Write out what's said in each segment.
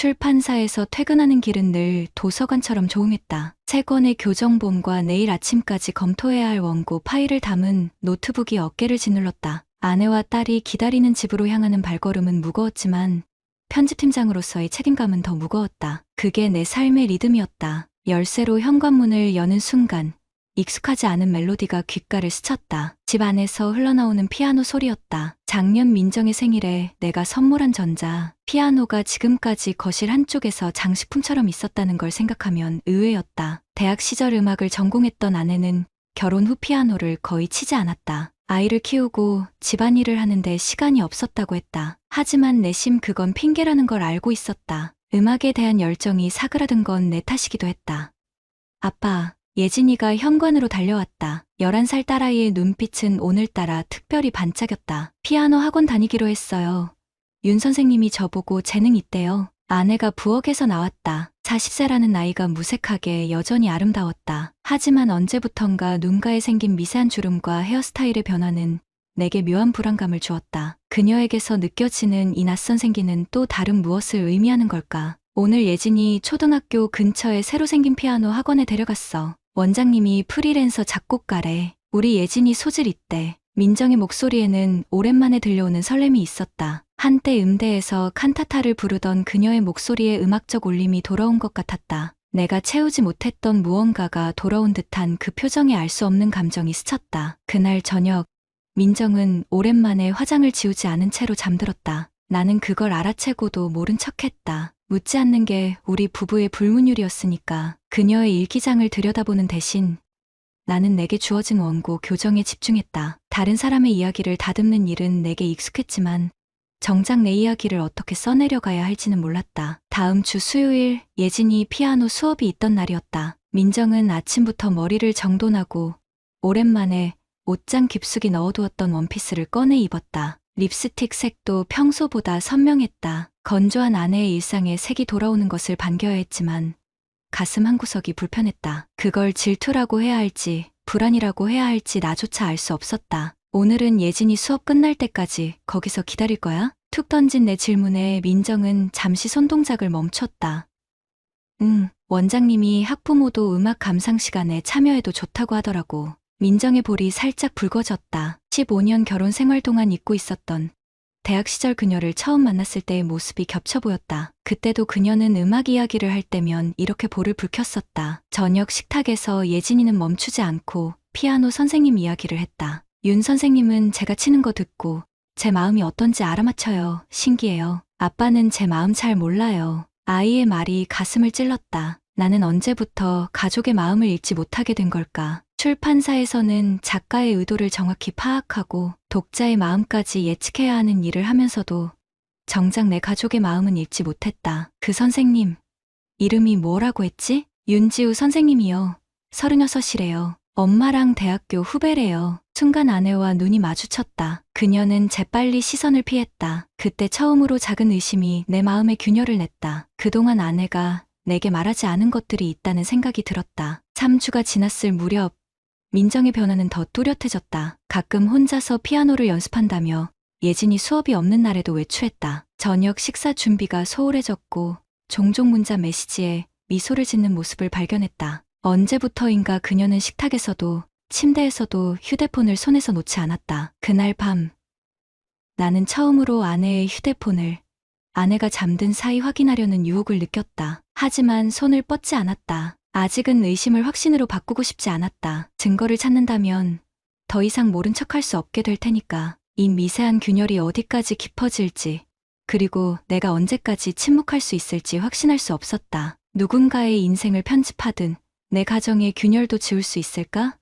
출판사에서 퇴근하는 길은 늘 도서관처럼 조용했다. 세 권의 교정본과 내일 아침까지 검토해야 할 원고 파일을 담은 노트북이 어깨를 짓눌렀다. 아내와 딸이 기다리는 집으로 향하는 발걸음은 무거웠지만 편집팀장으로서의 책임감은 더 무거웠다. 그게 내 삶의 리듬이었다. 열쇠로 현관문을 여는 순간 익숙하지 않은 멜로디가 귓가를 스쳤다. 집 안에서 흘러나오는 피아노 소리였다. 작년 민정의 생일에 내가 선물한 전자 피아노가 지금까지 거실 한쪽에서 장식품처럼 있었다는 걸 생각하면 의외였다. 대학 시절 음악을 전공했던 아내는 결혼 후 피아노를 거의 치지 않았다. 아이를 키우고 집안일을 하는데 시간이 없었다고 했다. 하지만 내심 그건 핑계라는 걸 알고 있었다. 음악에 대한 열정이 사그라든 건 내 탓이기도 했다. 아빠, 예진이가 현관으로 달려왔다. 11살 딸아이의 눈빛은 오늘따라 특별히 반짝였다. 피아노 학원 다니기로 했어요. 윤 선생님이 저보고 재능 있대요. 아내가 부엌에서 나왔다. 40세라는 나이가 무색하게 여전히 아름다웠다. 하지만 언제부턴가 눈가에 생긴 미세한 주름과 헤어스타일의 변화는 내게 묘한 불안감을 주었다. 그녀에게서 느껴지는 이 낯선 생기는 또 다른 무엇을 의미하는 걸까? 오늘 예진이 초등학교 근처에 새로 생긴 피아노 학원에 데려갔어. 원장님이 프리랜서 작곡가래. 우리 예진이 소질 있대. 민정의 목소리에는 오랜만에 들려오는 설렘이 있었다. 한때 음대에서 칸타타를 부르던 그녀의 목소리에 음악적 울림이 돌아온 것 같았다. 내가 채우지 못했던 무언가가 돌아온 듯한 그 표정에 알 수 없는 감정이 스쳤다. 그날 저녁, 민정은 오랜만에 화장을 지우지 않은 채로 잠들었다. 나는 그걸 알아채고도 모른 척했다. 묻지 않는 게 우리 부부의 불문율이었으니까. 그녀의 일기장을 들여다보는 대신 나는 내게 주어진 원고 교정에 집중했다. 다른 사람의 이야기를 다듬는 일은 내게 익숙했지만 정작 내 이야기를 어떻게 써내려가야 할지는 몰랐다. 다음 주 수요일 예진이 피아노 수업이 있던 날이었다. 민정은 아침부터 머리를 정돈하고 오랜만에 옷장 깊숙이 넣어두었던 원피스를 꺼내 입었다. 립스틱 색도 평소보다 선명했다. 건조한 아내의 일상에 색이 돌아오는 것을 반겨야 했지만 가슴 한구석이 불편했다. 그걸 질투라고 해야 할지 불안이라고 해야 할지 나조차 알 수 없었다. 오늘은 예진이 수업 끝날 때까지 거기서 기다릴 거야? 툭 던진 내 질문에 민정은 잠시 손동작을 멈췄다. 원장님이 학부모도 음악 감상 시간에 참여해도 좋다고 하더라고. 민정의 볼이 살짝 붉어졌다. 15년 결혼 생활 동안 잊고 있었던 대학 시절 그녀를 처음 만났을 때의 모습이 겹쳐 보였다. 그때도 그녀는 음악 이야기를 할 때면 이렇게 볼을 붉혔었다. 저녁 식탁에서 예진이는 멈추지 않고 피아노 선생님 이야기를 했다. 윤 선생님은 제가 치는 거 듣고 제 마음이 어떤지 알아맞혀요. 신기해요. 아빠는 제 마음 잘 몰라요. 아이의 말이 가슴을 찔렀다. 나는 언제부터 가족의 마음을 읽지 못하게 된 걸까? 출판사에서는 작가의 의도를 정확히 파악하고 독자의 마음까지 예측해야 하는 일을 하면서도 정작 내 가족의 마음은 읽지 못했다. 그 선생님, 이름이 뭐라고 했지? 윤지우 선생님이요. 36이래요. 엄마랑 대학교 후배래요. 순간 아내와 눈이 마주쳤다. 그녀는 재빨리 시선을 피했다. 그때 처음으로 작은 의심이 내 마음에 균열을 냈다. 그동안 아내가 내게 말하지 않은 것들이 있다는 생각이 들었다. 3주가 지났을 무렵 민정의 변화는 더 뚜렷해졌다. 가끔 혼자서 피아노를 연습한다며 예진이 수업이 없는 날에도 외출했다. 저녁 식사 준비가 소홀해졌고 종종 문자 메시지에 미소를 짓는 모습을 발견했다. 언제부터인가 그녀는 식탁에서도 침대에서도 휴대폰을 손에서 놓지 않았다. 그날 밤 나는 처음으로 아내의 휴대폰을 아내가 잠든 사이 확인하려는 유혹을 느꼈다. 하지만 손을 뻗지 않았다. 아직은 의심을 확신으로 바꾸고 싶지 않았다. 증거를 찾는다면 더 이상 모른 척할 수 없게 될 테니까. 이 미세한 균열이 어디까지 깊어질지, 그리고 내가 언제까지 침묵할 수 있을지 확신할 수 없었다. 누군가의 인생을 편집하든 내 가정의 균열도 지울 수 있을까?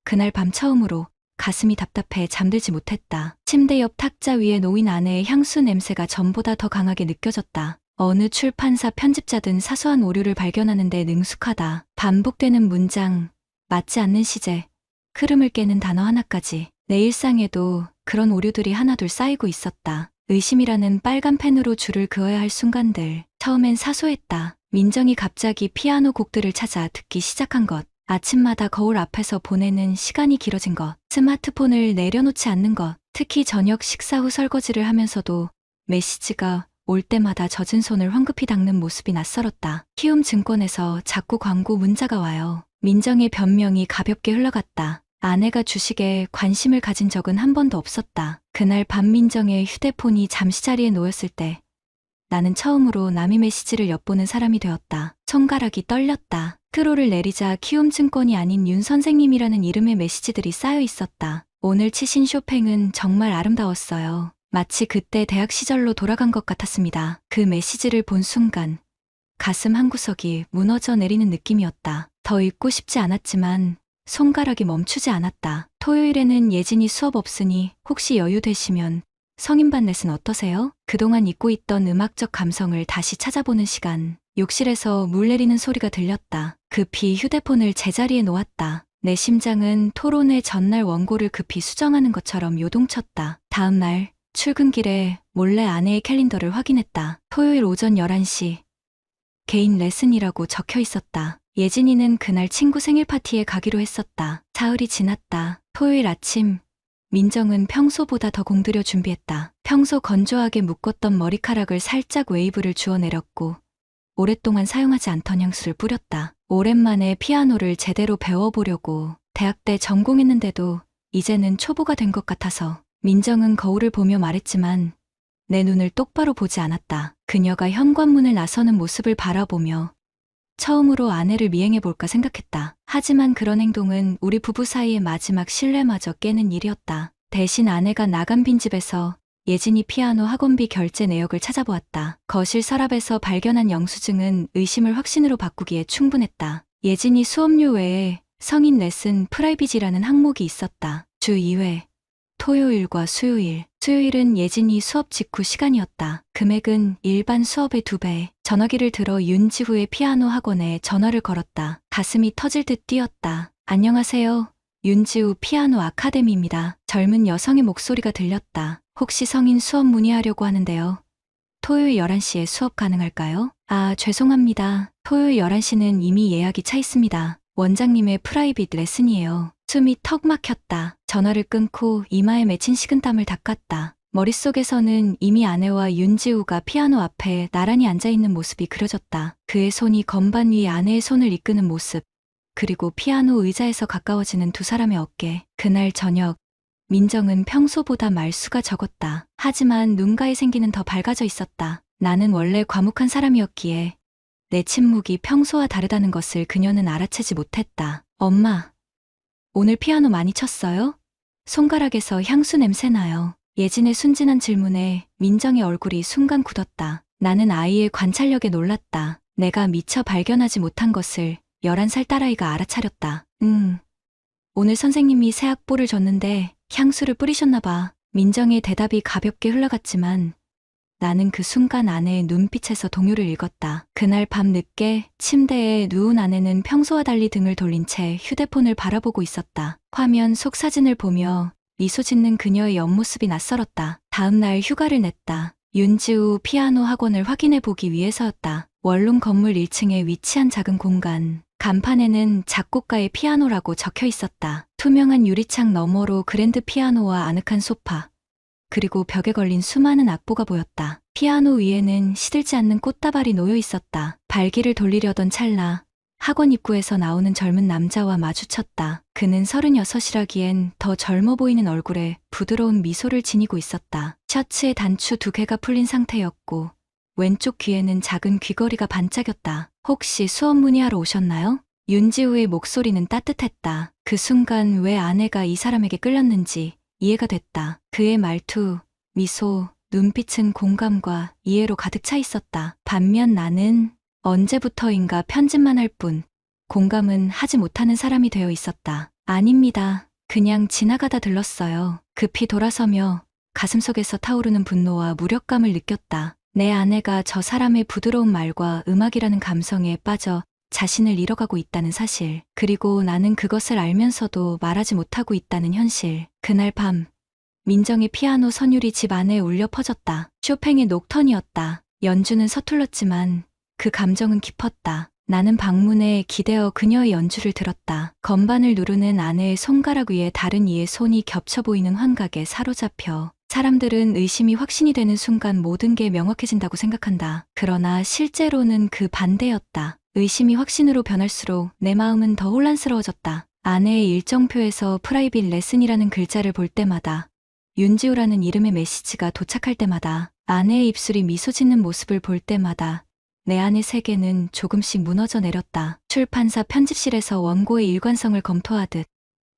그날 밤 처음으로 가슴이 답답해 잠들지 못했다. 침대 옆 탁자 위에 놓인 아내의 향수 냄새가 전보다 더 강하게 느껴졌다. 어느 출판사 편집자든 사소한 오류를 발견하는 데 능숙하다. 반복되는 문장, 맞지 않는 시제, 흐름을 깨는 단어 하나까지. 내 일상에도 그런 오류들이 하나둘 쌓이고 있었다. 의심이라는 빨간 펜으로 줄을 그어야 할 순간들. 처음엔 사소했다. 민정이 갑자기 피아노 곡들을 찾아 듣기 시작한 것. 아침마다 거울 앞에서 보내는 시간이 길어진 것. 스마트폰을 내려놓지 않는 것. 특히 저녁 식사 후 설거지를 하면서도 메시지가 올 때마다 젖은 손을 황급히 닦는 모습이 낯설었다. 키움증권에서 자꾸 광고 문자가 와요. 민정의 변명이 가볍게 흘러갔다. 아내가 주식에 관심을 가진 적은 한 번도 없었다. 그날 밤 민정의 휴대폰이 잠시 자리에 놓였을 때 나는 처음으로 남의 메시지를 엿보는 사람이 되었다. 손가락이 떨렸다. 크로를 내리자 키움증권이 아닌 윤 선생님이라는 이름의 메시지들이 쌓여 있었다. 오늘 치신 쇼팽은 정말 아름다웠어요. 마치 그때 대학 시절로 돌아간 것 같았습니다. 그 메시지를 본 순간 가슴 한구석이 무너져 내리는 느낌이었다. 더 읽고 싶지 않았지만 손가락이 멈추지 않았다. 토요일에는 예진이 수업 없으니 혹시 여유 되시면 성인반 레슨 어떠세요? 그동안 잊고 있던 음악적 감성을 다시 찾아보는 시간. 욕실에서 물 내리는 소리가 들렸다. 급히 휴대폰을 제자리에 놓았다. 내 심장은 토론회 전날 원고를 급히 수정하는 것처럼 요동쳤다. 다음 날 출근길에 몰래 아내의 캘린더를 확인했다. 토요일 오전 11시. 개인 레슨이라고 적혀 있었다. 예진이는 그날 친구 생일 파티에 가기로 했었다. 사흘이 지났다. 토요일 아침, 민정은 평소보다 더 공들여 준비했다. 평소 건조하게 묶었던 머리카락을 살짝 웨이브를 주워 내렸고 오랫동안 사용하지 않던 향수를 뿌렸다. 오랜만에 피아노를 제대로 배워보려고 대학 때 전공했는데도 이제는 초보가 된 것 같아서. 민정은 거울을 보며 말했지만 내 눈을 똑바로 보지 않았다. 그녀가 현관문을 나서는 모습을 바라보며 처음으로 아내를 미행해볼까 생각했다. 하지만 그런 행동은 우리 부부 사이의 마지막 신뢰마저 깨는 일이었다. 대신 아내가 나간 빈집에서 예진이 피아노 학원비 결제 내역을 찾아보았다. 거실 서랍에서 발견한 영수증은 의심을 확신으로 바꾸기에 충분했다. 예진이 수업료 외에 성인 레슨 프라이빗이라는 항목이 있었다. 주 2회, 토요일과 수요일. 수요일은 예진이 수업 직후 시간이었다. 금액은 일반 수업의 2배. 전화기를 들어 윤지후의 피아노 학원에 전화를 걸었다. 가슴이 터질 듯 뛰었다. 안녕하세요. 윤지후 피아노 아카데미입니다. 젊은 여성의 목소리가 들렸다. 혹시 성인 수업 문의하려고 하는데요. 토요일 11시에 수업 가능할까요? 아, 죄송합니다. 토요일 11시는 이미 예약이 차 있습니다. 원장님의 프라이빗 레슨이에요. 숨이 턱 막혔다. 전화를 끊고 이마에 맺힌 식은땀을 닦았다. 머릿속에서는 이미 아내와 윤지우가 피아노 앞에 나란히 앉아있는 모습이 그려졌다. 그의 손이 건반 위에 아내의 손을 이끄는 모습, 그리고 피아노 의자에서 가까워지는 두 사람의 어깨. 그날 저녁, 민정은 평소보다 말수가 적었다. 하지만 눈가의 생기는 더 밝아져 있었다. 나는 원래 과묵한 사람이었기에 내 침묵이 평소와 다르다는 것을 그녀는 알아채지 못했다. 엄마, 오늘 피아노 많이 쳤어요? 손가락에서 향수 냄새 나요. 예진의 순진한 질문에 민정의 얼굴이 순간 굳었다. 나는 아이의 관찰력에 놀랐다. 내가 미처 발견하지 못한 것을 11살 딸아이가 알아차렸다. 오늘 선생님이 새 악보를 줬는데 향수를 뿌리셨나 봐. 민정의 대답이 가볍게 흘러갔지만 나는 그 순간 아내의 눈빛에서 동요를 읽었다. 그날 밤 늦게 침대에 누운 아내는 평소와 달리 등을 돌린 채 휴대폰을 바라보고 있었다. 화면 속 사진을 보며 미소 짓는 그녀의 옆모습이 낯설었다. 다음 날 휴가를 냈다. 윤지우 피아노 학원을 확인해 보기 위해서였다. 원룸 건물 1층에 위치한 작은 공간. 간판에는 작곡가의 피아노라고 적혀 있었다. 투명한 유리창 너머로 그랜드 피아노와 아늑한 소파, 그리고 벽에 걸린 수많은 악보가 보였다. 피아노 위에는 시들지 않는 꽃다발이 놓여 있었다. 발기를 돌리려던 찰나 학원 입구에서 나오는 젊은 남자와 마주쳤다. 그는 36이라기엔 더 젊어 보이는 얼굴에 부드러운 미소를 지니고 있었다. 셔츠에 단추 2개가 풀린 상태였고 왼쪽 귀에는 작은 귀걸이가 반짝였다. 혹시 수업 문의하러 오셨나요? 윤지우의 목소리는 따뜻했다. 그 순간 왜 아내가 이 사람에게 끌렸는지 이해가 됐다. 그의 말투, 미소, 눈빛은 공감과 이해로 가득 차 있었다. 반면 나는 언제부터인가 편집만 할 뿐 공감은 하지 못하는 사람이 되어 있었다. 아닙니다. 그냥 지나가다 들렀어요. 급히 돌아서며 가슴속에서 타오르는 분노와 무력감을 느꼈다. 내 아내가 저 사람의 부드러운 말과 음악이라는 감성에 빠져 자신을 잃어가고 있다는 사실, 그리고 나는 그것을 알면서도 말하지 못하고 있다는 현실. 그날 밤, 민정의 피아노 선율이 집 안에 울려 퍼졌다. 쇼팽의 녹턴이었다. 연주는 서툴렀지만 그 감정은 깊었다. 나는 방문에 기대어 그녀의 연주를 들었다. 건반을 누르는 아내의 손가락 위에 다른 이의 손이 겹쳐 보이는 환각에 사로잡혀 사람들은 의심이 확신이 되는 순간 모든 게 명확해진다고 생각한다. 그러나 실제로는 그 반대였다. 의심이 확신으로 변할수록 내 마음은 더 혼란스러워졌다. 아내의 일정표에서 프라이빗 레슨이라는 글자를 볼 때마다, 윤지우라는 이름의 메시지가 도착할 때마다, 아내의 입술이 미소 짓는 모습을 볼 때마다 내 안의 세계는 조금씩 무너져 내렸다. 출판사 편집실에서 원고의 일관성을 검토하듯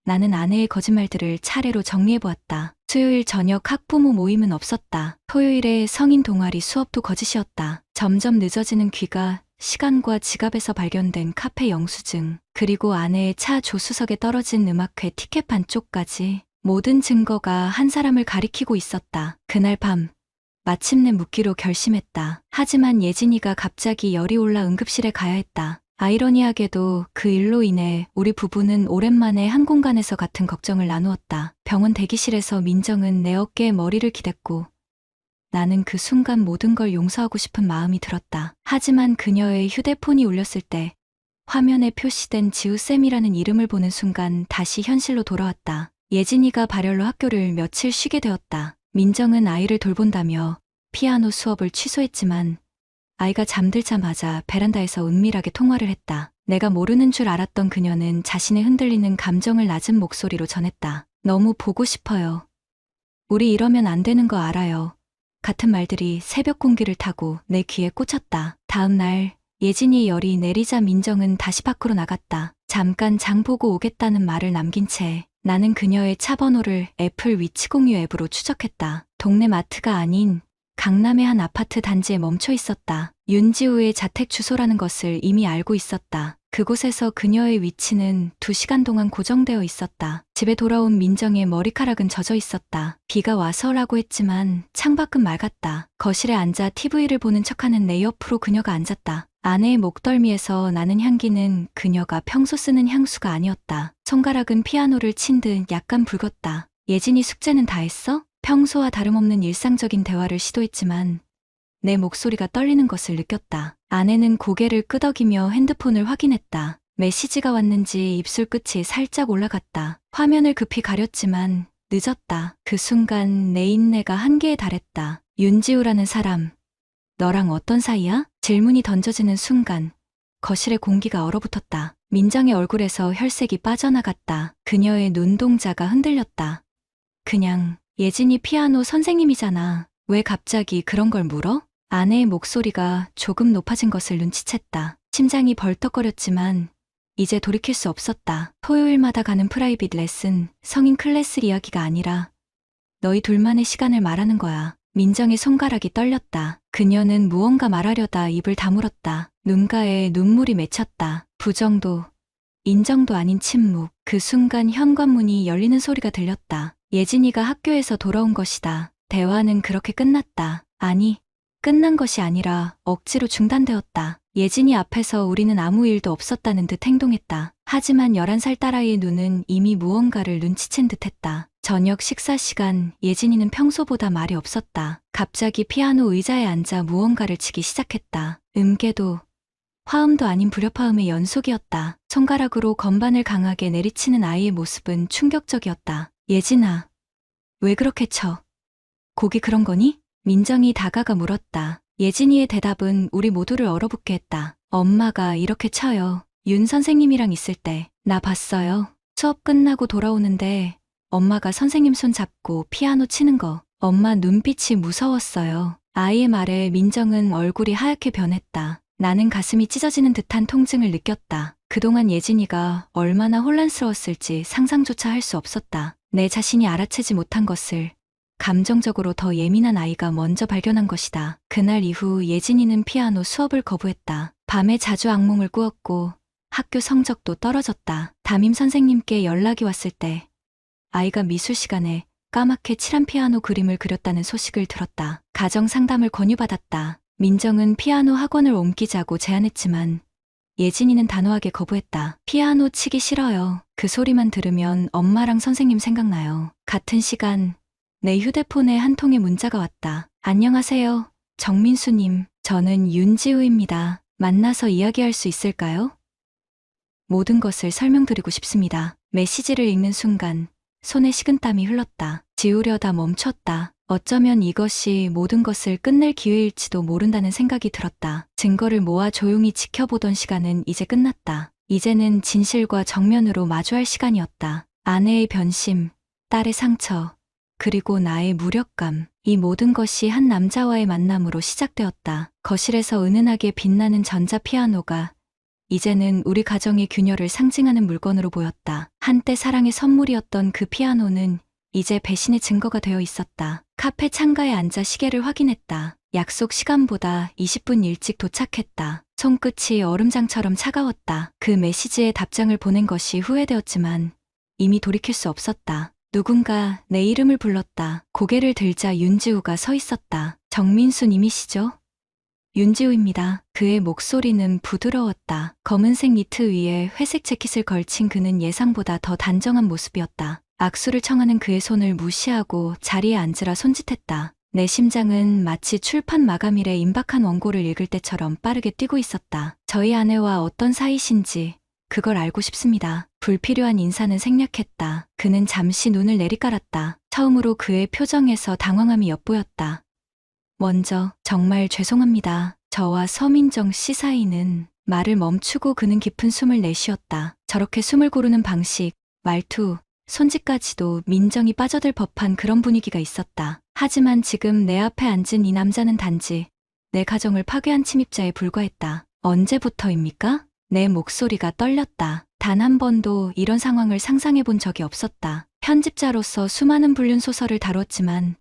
나는 아내의 거짓말들을 차례로 정리해보았다. 수요일 저녁 학부모 모임은 없었다. 토요일에 성인 동아리 수업도 거짓이었다. 점점 늦어지는 귀가, 시간과 지갑에서 발견된 카페 영수증, 그리고 아내의 차 조수석에 떨어진 음악회 티켓 반쪽까지 모든 증거가 한 사람을 가리키고 있었다. 그날 밤 마침내 묻기로 결심했다. 하지만 예진이가 갑자기 열이 올라 응급실에 가야 했다. 아이러니하게도 그 일로 인해 우리 부부는 오랜만에 한 공간에서 같은 걱정을 나누었다. 병원 대기실에서 민정은 내 어깨에 머리를 기댔고 나는 그 순간 모든 걸 용서하고 싶은 마음이 들었다. 하지만 그녀의 휴대폰이 울렸을 때 화면에 표시된 지우쌤이라는 이름을 보는 순간 다시 현실로 돌아왔다. 예진이가 발열로 학교를 며칠 쉬게 되었다. 민정은 아이를 돌본다며 피아노 수업을 취소했지만 아이가 잠들자마자 베란다에서 은밀하게 통화를 했다. 내가 모르는 줄 알았던 그녀는 자신의 흔들리는 감정을 낮은 목소리로 전했다. 너무 보고 싶어요. 우리 이러면 안 되는 거 알아요. 같은 말들이 새벽 공기를 타고 내 귀에 꽂혔다. 다음 날 예진이의 열이 내리자 민정은 다시 밖으로 나갔다. 잠깐 장 보고 오겠다는 말을 남긴 채 나는 그녀의 차 번호를 애플 위치 공유 앱으로 추적했다. 동네 마트가 아닌 강남의 한 아파트 단지에 멈춰 있었다. 윤지우의 자택 주소라는 것을 이미 알고 있었다. 그곳에서 그녀의 위치는 2시간 동안 고정되어 있었다. 집에 돌아온 민정의 머리카락은 젖어 있었다. 비가 와서라고 했지만 창밖은 맑았다. 거실에 앉아 TV를 보는 척하는 내 옆으로 그녀가 앉았다. 아내의 목덜미에서 나는 향기는 그녀가 평소 쓰는 향수가 아니었다. 손가락은 피아노를 친 듯 약간 붉었다. 예진이 숙제는 다 했어? 평소와 다름없는 일상적인 대화를 시도했지만 내 목소리가 떨리는 것을 느꼈다. 아내는 고개를 끄덕이며 핸드폰을 확인했다. 메시지가 왔는지 입술 끝이 살짝 올라갔다. 화면을 급히 가렸지만 늦었다. 그 순간 내 인내가 한계에 달했다. 윤지우라는 사람, 너랑 어떤 사이야? 질문이 던져지는 순간 거실의 공기가 얼어붙었다. 민정의 얼굴에서 혈색이 빠져나갔다. 그녀의 눈동자가 흔들렸다. 그냥 예진이 피아노 선생님이잖아. 왜 갑자기 그런 걸 물어? 아내의 목소리가 조금 높아진 것을 눈치챘다. 심장이 벌떡거렸지만 이제 돌이킬 수 없었다. 토요일마다 가는 프라이빗 레슨, 성인 클래스 이야기가 아니라 너희 둘만의 시간을 말하는 거야. 민정의 손가락이 떨렸다. 그녀는 무언가 말하려다 입을 다물었다. 눈가에 눈물이 맺혔다. 부정도, 인정도 아닌 침묵. 그 순간 현관문이 열리는 소리가 들렸다. 예진이가 학교에서 돌아온 것이다. 대화는 그렇게 끝났다. 아니, 끝난 것이 아니라 억지로 중단되었다. 예진이 앞에서 우리는 아무 일도 없었다는 듯 행동했다. 하지만 11살 딸아이의 눈은 이미 무언가를 눈치챈 듯했다. 저녁 식사 시간, 예진이는 평소보다 말이 없었다. 갑자기 피아노 의자에 앉아 무언가를 치기 시작했다. 음계도, 화음도 아닌 불협화음의 연속이었다. 손가락으로 건반을 강하게 내리치는 아이의 모습은 충격적이었다. 예진아, 왜 그렇게 쳐? 곡이 그런 거니? 민정이 다가가 물었다. 예진이의 대답은 우리 모두를 얼어붙게 했다. 엄마가 이렇게 쳐요. 윤 선생님이랑 있을 때 나 봤어요. 수업 끝나고 돌아오는데 엄마가 선생님 손 잡고 피아노 치는 거. 엄마 눈빛이 무서웠어요. 아이의 말에 민정은 얼굴이 하얗게 변했다. 나는 가슴이 찢어지는 듯한 통증을 느꼈다. 그동안 예진이가 얼마나 혼란스러웠을지 상상조차 할 수 없었다. 내 자신이 알아채지 못한 것을 감정적으로 더 예민한 아이가 먼저 발견한 것이다. 그날 이후 예진이는 피아노 수업을 거부했다. 밤에 자주 악몽을 꾸었고 학교 성적도 떨어졌다. 담임 선생님께 연락이 왔을 때 아이가 미술 시간에 까맣게 칠한 피아노 그림을 그렸다는 소식을 들었다. 가정 상담을 권유받았다. 민정은 피아노 학원을 옮기자고 제안했지만 예진이는 단호하게 거부했다. 피아노 치기 싫어요. 그 소리만 들으면 엄마랑 선생님 생각나요. 같은 시간 내 휴대폰에 한 통의 문자가 왔다. 안녕하세요. 정민수님, 저는 윤지우입니다. 만나서 이야기할 수 있을까요? 모든 것을 설명드리고 싶습니다. 메시지를 읽는 순간 손에 식은땀이 흘렀다. 지우려다 멈췄다. 어쩌면 이것이 모든 것을 끝낼 기회일지도 모른다는 생각이 들었다. 증거를 모아 조용히 지켜보던 시간은 이제 끝났다. 이제는 진실과 정면으로 마주할 시간이었다. 아내의 변심, 딸의 상처, 그리고 나의 무력감, 이 모든 것이 한 남자와의 만남으로 시작되었다. 거실에서 은은하게 빛나는 전자피아노가 이제는 우리 가정의 균열을 상징하는 물건으로 보였다. 한때 사랑의 선물이었던 그 피아노는 이제 배신의 증거가 되어 있었다. 카페 창가에 앉아 시계를 확인했다. 약속 시간보다 20분 일찍 도착했다. 손끝이 얼음장처럼 차가웠다. 그 메시지에 답장을 보낸 것이 후회되었지만 이미 돌이킬 수 없었다. 누군가 내 이름을 불렀다. 고개를 들자 윤지우가 서 있었다. 정민수 님이시죠? 윤지우입니다. 그의 목소리는 부드러웠다. 검은색 니트 위에 회색 재킷을 걸친 그는 예상보다 더 단정한 모습이었다. 악수를 청하는 그의 손을 무시하고 자리에 앉으라 손짓했다. 내 심장은 마치 출판 마감일에 임박한 원고를 읽을 때처럼 빠르게 뛰고 있었다. 저희 아내와 어떤 사이신지 그걸 알고 싶습니다. 불필요한 인사는 생략했다. 그는 잠시 눈을 내리깔았다. 처음으로 그의 표정에서 당황함이 엿보였다. 먼저 정말 죄송합니다. 저와 서민정 씨 사이는 말을 멈추고 그는 깊은 숨을 내쉬었다. 저렇게 숨을 고르는 방식, 말투, 손짓까지도 민정이 빠져들 법한 그런 분위기가 있었다. 하지만 지금 내 앞에 앉은 이 남자는 단지 내 가정을 파괴한 침입자에 불과했다. 언제부터입니까? 내 목소리가 떨렸다. 단 한 번도 이런 상황을 상상해 본 적이 없었다. 편집자로서 수많은 불륜 소설을 다뤘지만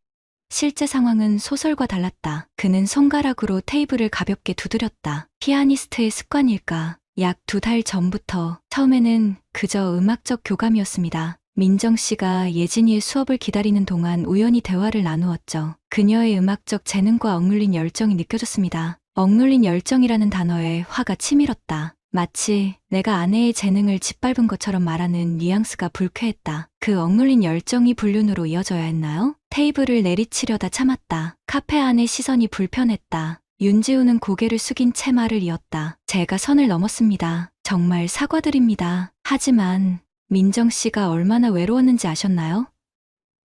실제 상황은 소설과 달랐다. 그는 손가락으로 테이블을 가볍게 두드렸다. 피아니스트의 습관일까? 약 2달 전부터. 처음에는 그저 음악적 교감이었습니다. 민정 씨가 예진이의 수업을 기다리는 동안 우연히 대화를 나누었죠. 그녀의 음악적 재능과 억눌린 열정이 느껴졌습니다. 억눌린 열정이라는 단어에 화가 치밀었다. 마치 내가 아내의 재능을 짓밟은 것처럼 말하는 뉘앙스가 불쾌했다. 그 억눌린 열정이 불륜으로 이어져야 했나요? 테이블을 내리치려다 참았다. 카페 안의 시선이 불편했다. 윤지우는 고개를 숙인 채 말을 이었다. 제가 선을 넘었습니다. 정말 사과드립니다. 하지만 민정 씨가 얼마나 외로웠는지 아셨나요?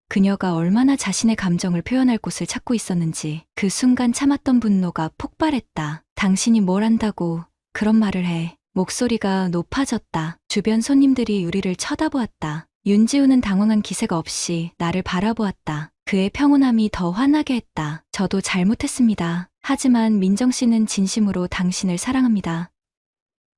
그녀가 얼마나 자신의 감정을 표현할 곳을 찾고 있었는지 그 순간 참았던 분노가 폭발했다. 당신이 뭘 안다고 그런 말을 해. 목소리가 높아졌다. 주변 손님들이 우리를 쳐다보았다. 윤지우는 당황한 기세가 없이 나를 바라보았다. 그의 평온함이 더 화나게 했다. 저도 잘못했습니다. 하지만 민정 씨는 진심으로 당신을 사랑합니다.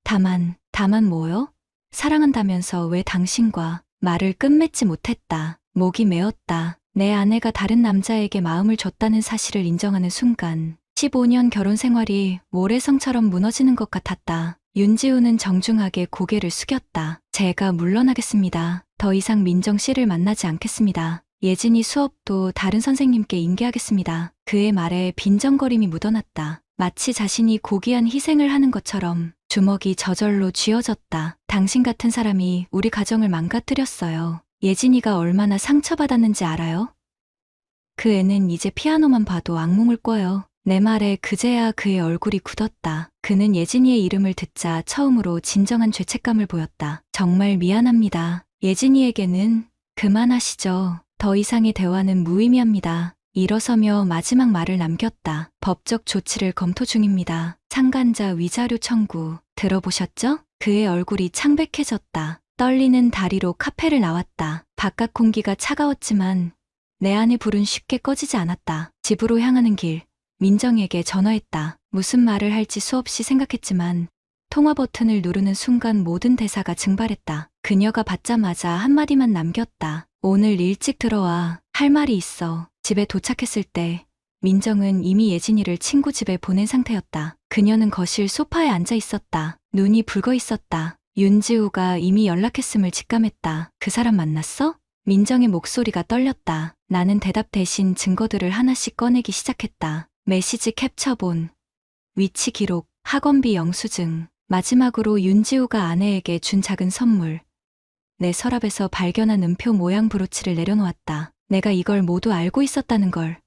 다만 뭐요? 사랑한다면서 왜 당신과 말을 끝맺지 못했다. 목이 메었다. 내 아내가 다른 남자에게 마음을 줬다는 사실을 인정하는 순간 15년 결혼 생활이 모래성처럼 무너지는 것 같았다. 윤지우는 정중하게 고개를 숙였다. 제가 물러나겠습니다. 더 이상 민정 씨를 만나지 않겠습니다. 예진이 수업도 다른 선생님께 인계하겠습니다. 그의 말에 빈정거림이 묻어났다. 마치 자신이 고귀한 희생을 하는 것처럼 주먹이 저절로 쥐어졌다. 당신 같은 사람이 우리 가정을 망가뜨렸어요. 예진이가 얼마나 상처받았는지 알아요? 그 애는 이제 피아노만 봐도 악몽을 꿔요. 내 말에 그제야 그의 얼굴이 굳었다. 그는 예진이의 이름을 듣자 처음으로 진정한 죄책감을 보였다. 정말 미안합니다. 예진이에게는 그만하시죠. 더 이상의 대화는 무의미합니다. 일어서며 마지막 말을 남겼다. 법적 조치를 검토 중입니다. 참관자 위자료 청구 들어보셨죠? 그의 얼굴이 창백해졌다. 떨리는 다리로 카페를 나왔다. 바깥 공기가 차가웠지만 내 안의 불은 쉽게 꺼지지 않았다. 집으로 향하는 길 민정에게 전화했다. 무슨 말을 할지 수없이 생각했지만 통화 버튼을 누르는 순간 모든 대사가 증발했다. 그녀가 받자마자 한마디만 남겼다. 오늘 일찍 들어와. 할 말이 있어. 집에 도착했을 때 민정은 이미 예진이를 친구 집에 보낸 상태였다. 그녀는 거실 소파에 앉아 있었다. 눈이 붉어 있었다. 윤지우가 이미 연락했음을 직감했다. 그 사람 만났어? 민정의 목소리가 떨렸다. 나는 대답 대신 증거들을 하나씩 꺼내기 시작했다. 메시지 캡처본, 위치 기록, 학원비 영수증, 마지막으로 윤지우가 아내에게 준 작은 선물. 내 서랍에서 발견한 음표 모양 브로치를 내려놓았다. 내가 이걸 모두 알고 있었다는 걸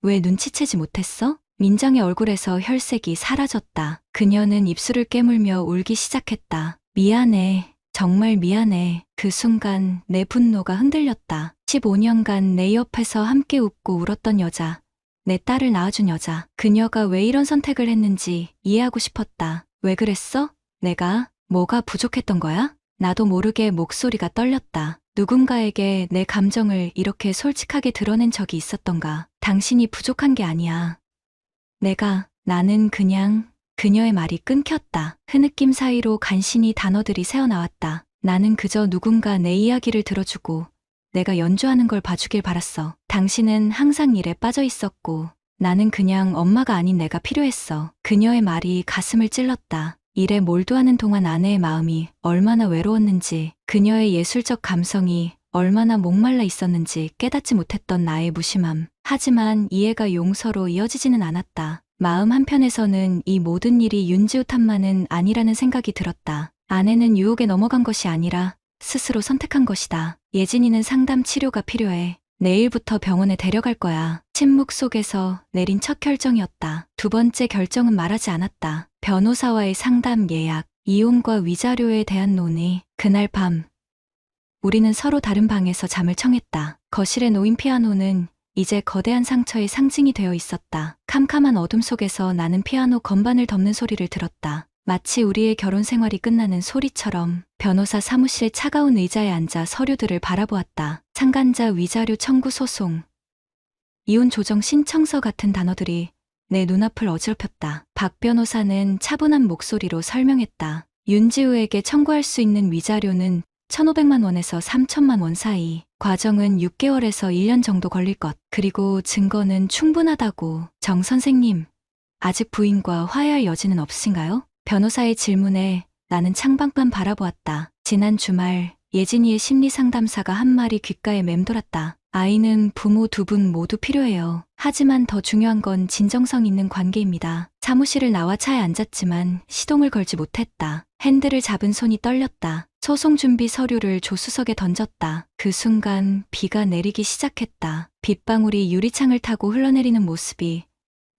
왜 눈치채지 못했어? 민정의 얼굴에서 혈색이 사라졌다. 그녀는 입술을 깨물며 울기 시작했다. 미안해. 정말 미안해. 그 순간 내 분노가 흔들렸다. 15년간 내 옆에서 함께 웃고 울었던 여자, 내 딸을 낳아준 여자, 그녀가 왜 이런 선택을 했는지 이해하고 싶었다. 왜 그랬어? 내가 뭐가 부족했던 거야? 나도 모르게 목소리가 떨렸다. 누군가에게 내 감정을 이렇게 솔직하게 드러낸 적이 있었던가? 당신이 부족한 게 아니야. 나는 그냥 그녀의 말이 끊겼다. 흐느낌 사이로 간신히 단어들이 새어나왔다. 나는 그저 누군가 내 이야기를 들어주고 내가 연주하는 걸 봐주길 바랐어. 당신은 항상 일에 빠져 있었고 나는 그냥 엄마가 아닌 내가 필요했어. 그녀의 말이 가슴을 찔렀다. 일에 몰두하는 동안 아내의 마음이 얼마나 외로웠는지, 그녀의 예술적 감성이 얼마나 목말라 있었는지 깨닫지 못했던 나의 무심함. 하지만 이해가 용서로 이어지지는 않았다. 마음 한편에서는 이 모든 일이 윤지우 탓만은 아니라는 생각이 들었다. 아내는 유혹에 넘어간 것이 아니라 스스로 선택한 것이다. 예진이는 상담 치료가 필요해. 내일부터 병원에 데려갈 거야. 침묵 속에서 내린 첫 결정이었다. 두 번째 결정은 말하지 않았다. 변호사와의 상담 예약, 이혼과 위자료에 대한 논의. 그날 밤, 우리는 서로 다른 방에서 잠을 청했다. 거실에 놓인 피아노는 이제 거대한 상처의 상징이 되어 있었다. 캄캄한 어둠 속에서 나는 피아노 건반을 덮는 소리를 들었다. 마치 우리의 결혼 생활이 끝나는 소리처럼. 변호사 사무실의 차가운 의자에 앉아 서류들을 바라보았다. 상간자 위자료 청구 소송, 이혼 조정 신청서 같은 단어들이 내 눈앞을 어지럽혔다. 박 변호사는 차분한 목소리로 설명했다. 윤지우에게 청구할 수 있는 위자료는 1,500만 원에서 3,000만 원 사이. 과정은 6개월에서 1년 정도 걸릴 것. 그리고 증거는 충분하다고. 정 선생님, 아직 부인과 화해할 여지는 없으신가요? 변호사의 질문에 나는 창밖만 바라보았다. 지난 주말 예진이의 심리 상담사가 한 말이 귓가에 맴돌았다. 아이는 부모 두 분 모두 필요해요. 하지만 더 중요한 건 진정성 있는 관계입니다. 사무실을 나와 차에 앉았지만 시동을 걸지 못했다. 핸들을 잡은 손이 떨렸다. 소송 준비 서류를 조수석에 던졌다. 그 순간 비가 내리기 시작했다. 빗방울이 유리창을 타고 흘러내리는 모습이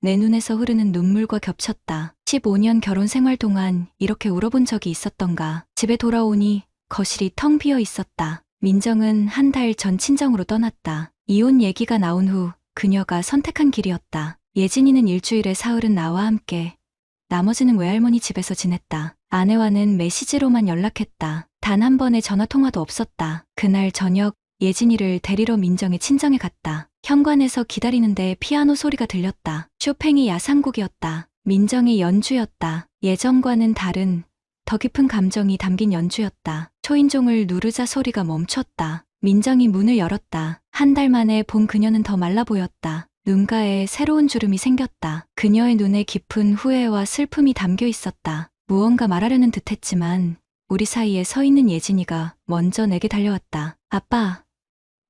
내 눈에서 흐르는 눈물과 겹쳤다. 15년 결혼 생활 동안 이렇게 울어본 적이 있었던가. 집에 돌아오니 거실이 텅 비어 있었다. 민정은 한 달 전 친정으로 떠났다. 이혼 얘기가 나온 후 그녀가 선택한 길이었다. 예진이는 일주일에 사흘은 나와 함께, 나머지는 외할머니 집에서 지냈다. 아내와는 메시지로만 연락했다. 단 한 번의 전화통화도 없었다. 그날 저녁 예진이를 데리러 민정의 친정에 갔다. 현관에서 기다리는데 피아노 소리가 들렸다. 쇼팽이 야상곡이었다. 민정의 연주였다. 예전과는 다른 더 깊은 감정이 담긴 연주였다. 초인종을 누르자 소리가 멈췄다. 민정이 문을 열었다. 한 달 만에 본 그녀는 더 말라 보였다. 눈가에 새로운 주름이 생겼다. 그녀의 눈에 깊은 후회와 슬픔이 담겨 있었다. 무언가 말하려는 듯했지만 우리 사이에 서 있는 예진이가 먼저 내게 달려왔다. 아빠,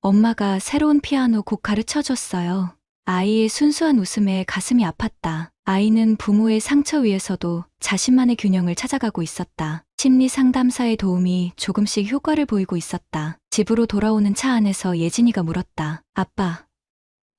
엄마가 새로운 피아노 곡 가르쳐줬어요. 아이의 순수한 웃음에 가슴이 아팠다. 아이는 부모의 상처 위에서도 자신만의 균형을 찾아가고 있었다. 심리 상담사의 도움이 조금씩 효과를 보이고 있었다. 집으로 돌아오는 차 안에서 예진이가 물었다. 아빠,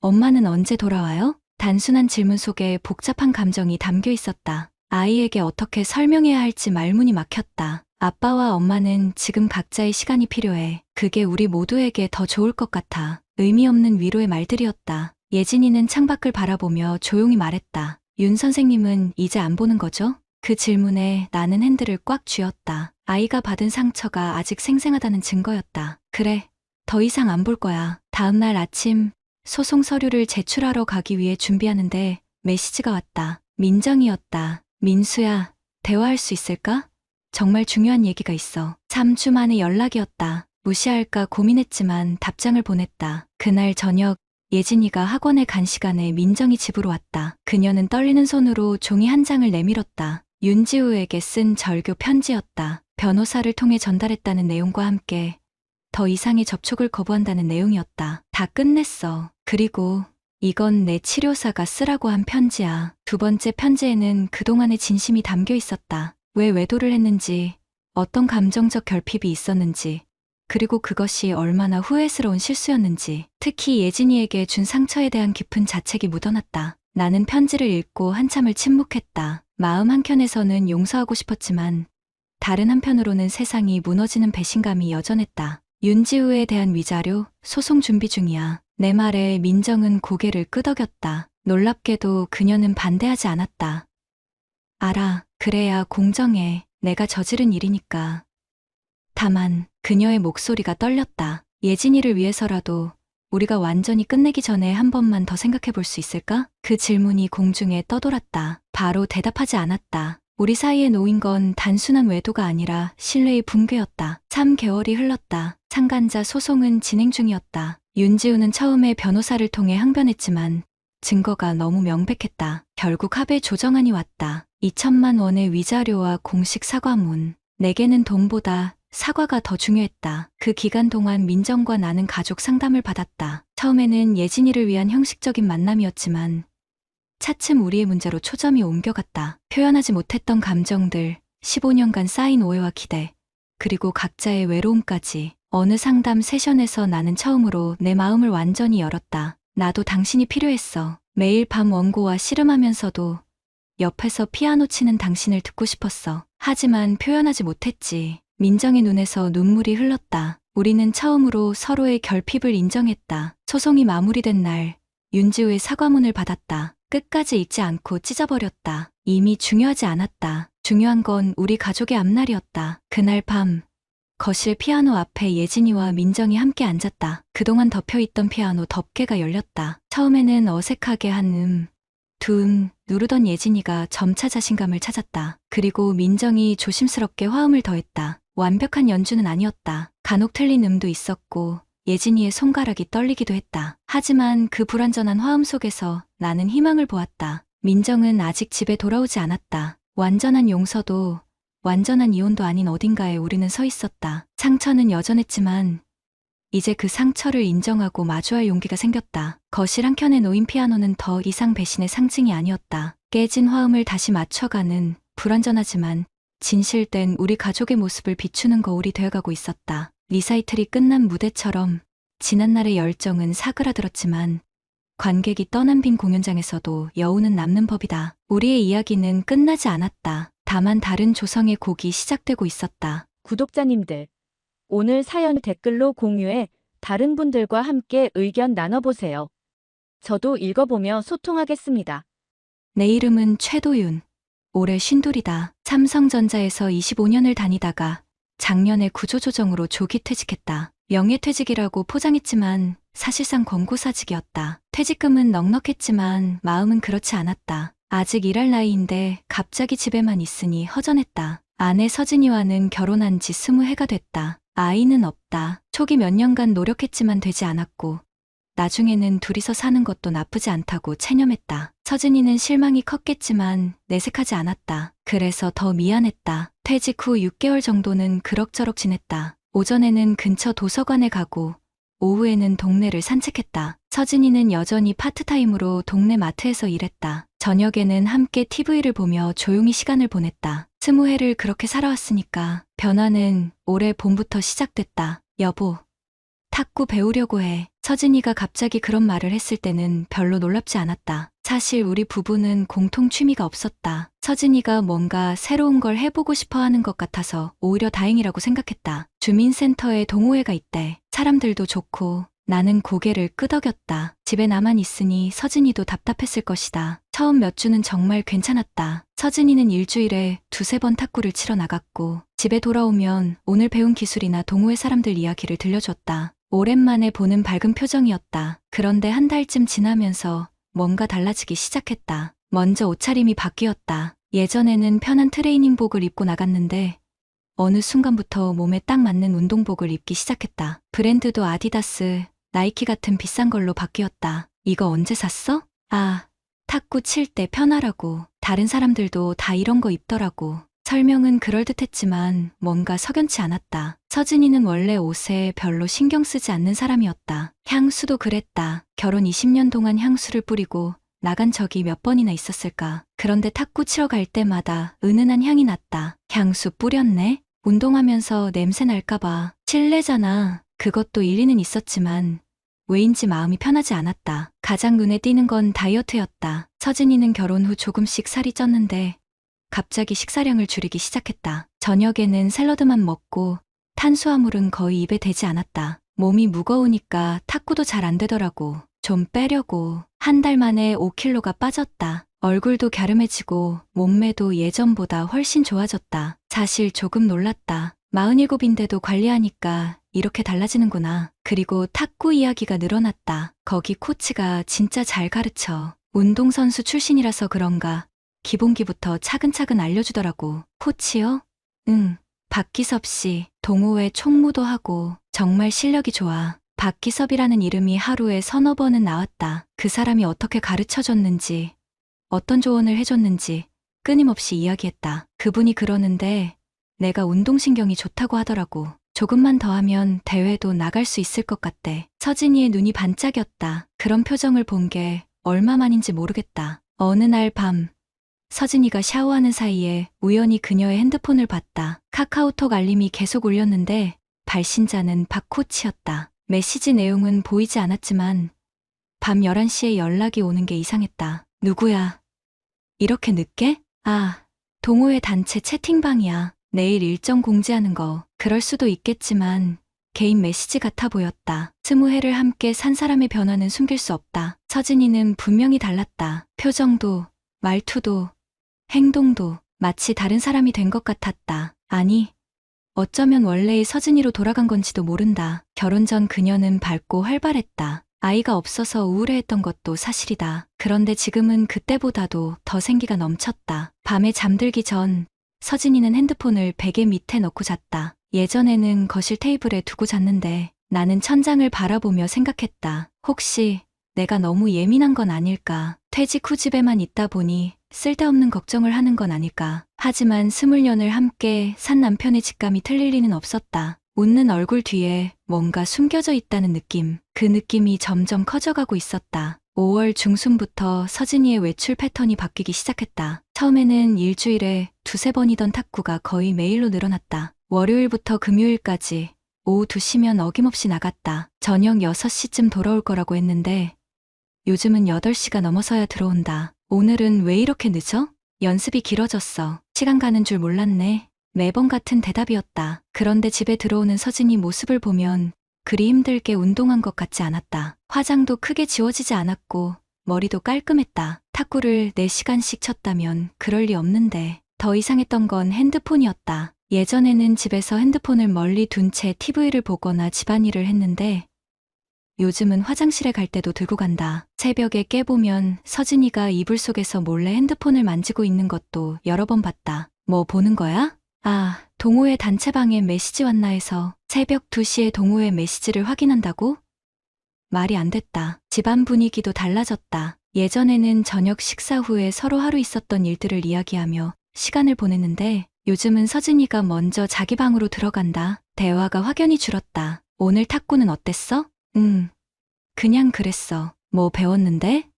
엄마는 언제 돌아와요? 단순한 질문 속에 복잡한 감정이 담겨 있었다. 아이에게 어떻게 설명해야 할지 말문이 막혔다. 아빠와 엄마는 지금 각자의 시간이 필요해. 그게 우리 모두에게 더 좋을 것 같아. 의미 없는 위로의 말들이었다. 예진이는 창밖을 바라보며 조용히 말했다. 윤 선생님은 이제 안 보는 거죠? 그 질문에 나는 핸들을 꽉 쥐었다. 아이가 받은 상처가 아직 생생하다는 증거였다. 그래, 더 이상 안 볼 거야. 다음 날 아침 소송 서류를 제출하러 가기 위해 준비하는데 메시지가 왔다. 민정이었다. 민수야, 대화할 수 있을까? 정말 중요한 얘기가 있어. 3주 만에 연락이었다. 무시할까 고민했지만 답장을 보냈다. 그날 저녁 예진이가 학원에 간 시간에 민정이 집으로 왔다. 그녀는 떨리는 손으로 종이 한 장을 내밀었다. 윤지우에게 쓴 절교 편지였다. 변호사를 통해 전달했다는 내용과 함께 더 이상의 접촉을 거부한다는 내용이었다. 다 끝냈어. 그리고 이건 내 치료사가 쓰라고 한 편지야. 두 번째 편지에는 그동안의 진심이 담겨 있었다. 왜 외도를 했는지, 어떤 감정적 결핍이 있었는지, 그리고 그것이 얼마나 후회스러운 실수였는지, 특히 예진이에게 준 상처에 대한 깊은 자책이 묻어났다. 나는 편지를 읽고 한참을 침묵했다. 마음 한켠에서는 용서하고 싶었지만 다른 한편으로는 세상이 무너지는 배신감이 여전했다. 윤지우에 대한 위자료, 소송 준비 중이야. 내 말에 민정은 고개를 끄덕였다. 놀랍게도 그녀는 반대하지 않았다. 알아. 그래야 공정해. 내가 저지른 일이니까. 다만 그녀의 목소리가 떨렸다. 예진이를 위해서라도 우리가 완전히 끝내기 전에 한 번만 더 생각해 볼 수 있을까? 그 질문이 공중에 떠돌았다. 바로 대답하지 않았다. 우리 사이에 놓인 건 단순한 외도가 아니라 신뢰의 붕괴였다. 3개월이 흘렀다. 참관자 소송은 진행 중이었다. 윤지우는 처음에 변호사를 통해 항변했지만 증거가 너무 명백했다. 결국 합의 조정안이 왔다. 2천만 원의 위자료와 공식 사과문. 내게는 돈보다 사과가 더 중요했다. 그 기간 동안 민정과 나는 가족 상담을 받았다. 처음에는 예진이를 위한 형식적인 만남이었지만 차츰 우리의 문제로 초점이 옮겨갔다. 표현하지 못했던 감정들, 15년간 쌓인 오해와 기대, 그리고 각자의 외로움까지. 어느 상담 세션에서 나는 처음으로 내 마음을 완전히 열었다. 나도 당신이 필요했어. 매일 밤 원고와 씨름하면서도 옆에서 피아노 치는 당신을 듣고 싶었어. 하지만 표현하지 못했지. 민정의 눈에서 눈물이 흘렀다. 우리는 처음으로 서로의 결핍을 인정했다. 소송이 마무리된 날, 윤지우의 사과문을 받았다. 끝까지 읽지 않고 찢어버렸다. 이미 중요하지 않았다. 중요한 건 우리 가족의 앞날이었다. 그날 밤, 거실 피아노 앞에 예진이와 민정이 함께 앉았다. 그동안 덮여있던 피아노 덮개가 열렸다. 처음에는 어색하게 한 두 누르던 예진이가 점차 자신감을 찾았다. 그리고 민정이 조심스럽게 화음을 더했다. 완벽한 연주는 아니었다. 간혹 틀린 음도 있었고 예진이의 손가락이 떨리기도 했다. 하지만 그 불완전한 화음 속에서 나는 희망을 보았다. 민정은 아직 집에 돌아오지 않았다. 완전한 용서도 완전한 이혼도 아닌 어딘가에 우리는 서 있었다. 상처는 여전했지만 이제 그 상처를 인정하고 마주할 용기가 생겼다. 거실 한켠에 놓인 피아노는 더 이상 배신의 상징이 아니었다. 깨진 화음을 다시 맞춰가는 불완전하지만 진실된 우리 가족의 모습을 비추는 거울이 되어가고 있었다. 리사이틀이 끝난 무대처럼 지난날의 열정은 사그라들었지만 관객이 떠난 빈 공연장에서도 여운은 남는 법이다. 우리의 이야기는 끝나지 않았다. 다만 다른 조성의 곡이 시작되고 있었다. 구독자님들, 오늘 사연 댓글로 공유해 다른 분들과 함께 의견 나눠보세요. 저도 읽어보며 소통하겠습니다. 내 이름은 최도윤. 올해 52이다. 삼성전자에서 25년을 다니다가 작년에 구조조정으로 조기 퇴직했다. 명예퇴직이라고 포장했지만 사실상 권고사직이었다. 퇴직금은 넉넉했지만 마음은 그렇지 않았다. 아직 일할 나이인데 갑자기 집에만 있으니 허전했다. 아내 서진이와는 결혼한 지 20해가 됐다. 아이는 없다. 초기 몇 년간 노력했지만 되지 않았고 나중에는 둘이서 사는 것도 나쁘지 않다고 체념했다. 서진이는 실망이 컸겠지만 내색하지 않았다. 그래서 더 미안했다. 퇴직 후 6개월 정도는 그럭저럭 지냈다. 오전에는 근처 도서관에 가고 오후에는 동네를 산책했다. 서진이는 여전히 파트타임으로 동네 마트에서 일했다. 저녁에는 함께 TV를 보며 조용히 시간을 보냈다. 20해를 그렇게 살아왔으니까 변화는 올해 봄부터 시작됐다. 여보, 탁구 배우려고 해. 서진이가 갑자기 그런 말을 했을 때는 별로 놀랍지 않았다. 사실 우리 부부는 공통 취미가 없었다. 서진이가 뭔가 새로운 걸 해보고 싶어 하는 것 같아서 오히려 다행이라고 생각했다. 주민센터에 동호회가 있대. 사람들도 좋고. 나는 고개를 끄덕였다. 집에 나만 있으니 서진이도 답답했을 것이다. 처음 몇 주는 정말 괜찮았다. 서진이는 일주일에 2~3번 탁구를 치러 나갔고 집에 돌아오면 오늘 배운 기술이나 동호회 사람들 이야기를 들려줬다. 오랜만에 보는 밝은 표정이었다. 그런데 한 달쯤 지나면서 뭔가 달라지기 시작했다. 먼저 옷차림이 바뀌었다. 예전에는 편한 트레이닝복을 입고 나갔는데 어느 순간부터 몸에 딱 맞는 운동복을 입기 시작했다. 브랜드도 아디다스, 나이키 같은 비싼 걸로 바뀌었다. 이거 언제 샀어? 아, 탁구 칠 때 편하라고. 다른 사람들도 다 이런 거 입더라고. 설명은 그럴듯했지만 뭔가 석연치 않았다. 서진이는 원래 옷에 별로 신경 쓰지 않는 사람이었다. 향수도 그랬다. 결혼 20년 동안 향수를 뿌리고 나간 적이 몇 번이나 있었을까. 그런데 탁구 치러 갈 때마다 은은한 향이 났다. 향수 뿌렸네? 운동하면서 냄새 날까봐. 실내잖아. 그것도 일리는 있었지만 왜인지 마음이 편하지 않았다. 가장 눈에 띄는 건 다이어트였다. 서진이는 결혼 후 조금씩 살이 쪘는데 갑자기 식사량을 줄이기 시작했다. 저녁에는 샐러드만 먹고 탄수화물은 거의 입에 대지 않았다. 몸이 무거우니까 탁구도 잘 안 되더라고. 좀 빼려고. 한 달 만에 5kg가 빠졌다. 얼굴도 갸름해지고 몸매도 예전보다 훨씬 좋아졌다. 사실 조금 놀랐다. 47인데도 관리하니까 이렇게 달라지는구나. 그리고 탁구 이야기가 늘어났다. 거기 코치가 진짜 잘 가르쳐. 운동선수 출신이라서 그런가 기본기부터 차근차근 알려주더라고. 코치요? 응. 박기섭 씨, 동호회 총무도 하고 정말 실력이 좋아. 박기섭이라는 이름이 하루에 서너 번은 나왔다. 그 사람이 어떻게 가르쳐줬는지, 어떤 조언을 해줬는지 끊임없이 이야기했다. 그분이 그러는데 내가 운동신경이 좋다고 하더라고. 조금만 더 하면 대회도 나갈 수 있을 것 같대. 서진이의 눈이 반짝였다. 그런 표정을 본 게 얼마만인지 모르겠다. 어느 날 밤, 서진이가 샤워하는 사이에 우연히 그녀의 핸드폰을 봤다. 카카오톡 알림이 계속 울렸는데 발신자는 박 코치였다. 메시지 내용은 보이지 않았지만 밤 11시에 연락이 오는 게 이상했다. 누구야? 이렇게 늦게? 아, 동호회 단체 채팅방이야. 내일 일정 공지하는 거. 그럴 수도 있겠지만 개인 메시지 같아 보였다. 20회를 함께 산 사람의 변화는 숨길 수 없다. 서진이는 분명히 달랐다. 표정도, 말투도, 행동도 마치 다른 사람이 된 것 같았다. 아니, 어쩌면 원래의 서진이로 돌아간 건지도 모른다. 결혼 전 그녀는 밝고 활발했다. 아이가 없어서 우울해했던 것도 사실이다. 그런데 지금은 그때보다도 더 생기가 넘쳤다. 밤에 잠들기 전 서진이는 핸드폰을 베개 밑에 넣고 잤다. 예전에는 거실 테이블에 두고 잤는데 나는 천장을 바라보며 생각했다. 혹시 내가 너무 예민한 건 아닐까? 퇴직 후 집에만 있다 보니 쓸데없는 걱정을 하는 건 아닐까? 하지만 20년을 함께 산 남편의 직감이 틀릴 리는 없었다. 웃는 얼굴 뒤에 뭔가 숨겨져 있다는 느낌. 그 느낌이 점점 커져가고 있었다. 5월 중순부터 서진이의 외출 패턴이 바뀌기 시작했다. 처음에는 일주일에 두세 번이던 탁구가 거의 매일로 늘어났다. 월요일부터 금요일까지 오후 2시면 어김없이 나갔다. 저녁 6시쯤 돌아올 거라고 했는데 요즘은 8시가 넘어서야 들어온다. 오늘은 왜 이렇게 늦어? 연습이 길어졌어. 시간 가는 줄 몰랐네. 매번 같은 대답이었다. 그런데 집에 들어오는 서진이 모습을 보면 그리 힘들게 운동한 것 같지 않았다. 화장도 크게 지워지지 않았고 머리도 깔끔했다. 탁구를 4시간씩 쳤다면 그럴 리 없는데 더 이상했던 건 핸드폰이었다. 예전에는 집에서 핸드폰을 멀리 둔 채 TV를 보거나 집안일을 했는데 요즘은 화장실에 갈 때도 들고 간다. 새벽에 깨보면 서진이가 이불 속에서 몰래 핸드폰을 만지고 있는 것도 여러 번 봤다. 뭐 보는 거야? 아, 동호회 단체방에 메시지 왔나 해서 새벽 2시에 동호회 메시지를 확인한다고? 말이 안 됐다. 집안 분위기도 달라졌다. 예전에는 저녁 식사 후에 서로 하루 있었던 일들을 이야기하며 시간을 보냈는데 요즘은 서진이가 먼저 자기 방으로 들어간다. 대화가 확연히 줄었다. 오늘 탁구는 어땠어? 그냥 그랬어. 뭐 배웠는데?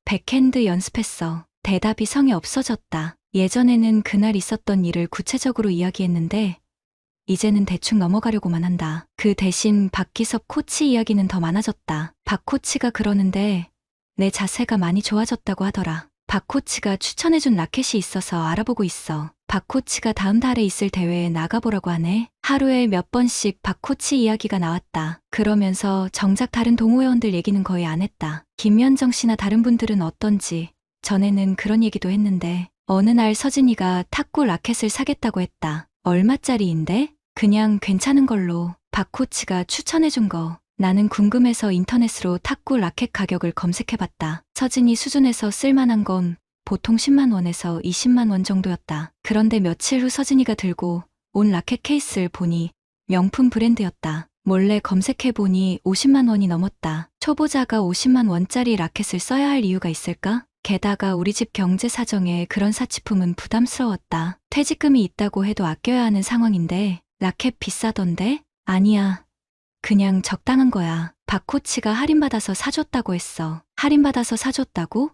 백핸드 연습했어. 대답이 성에 없어졌다. 예전에는 그날 있었던 일을 구체적으로 이야기했는데 이제는 대충 넘어가려고만 한다. 그 대신 박기섭 코치 이야기는 더 많아졌다. 박 코치가 그러는데 내 자세가 많이 좋아졌다고 하더라. 박 코치가 추천해준 라켓이 있어서 알아보고 있어. 박 코치가 다음 달에 있을 대회에 나가보라고 하네. 하루에 몇 번씩 박 코치 이야기가 나왔다. 그러면서 정작 다른 동호회원들 얘기는 거의 안 했다. 김연정 씨나 다른 분들은 어떤지 전에는 그런 얘기도 했는데 어느 날 서진이가 탁구 라켓을 사겠다고 했다. 얼마짜리인데? 그냥 괜찮은 걸로. 박 코치가 추천해준 거. 나는 궁금해서 인터넷으로 탁구 라켓 가격을 검색해봤다. 서진이 수준에서 쓸만한 건 보통 10만 원에서 20만 원 정도였다. 그런데 며칠 후 서진이가 들고 온 라켓 케이스를 보니 명품 브랜드였다. 몰래 검색해보니 50만 원이 넘었다. 초보자가 50만 원짜리 라켓을 써야 할 이유가 있을까? 게다가 우리 집 경제 사정에 그런 사치품은 부담스러웠다. 퇴직금이 있다고 해도 아껴야 하는 상황인데 라켓 비싸던데? 아니야. 그냥 적당한 거야. 박 코치가 할인받아서 사줬다고 했어. 할인받아서 사줬다고?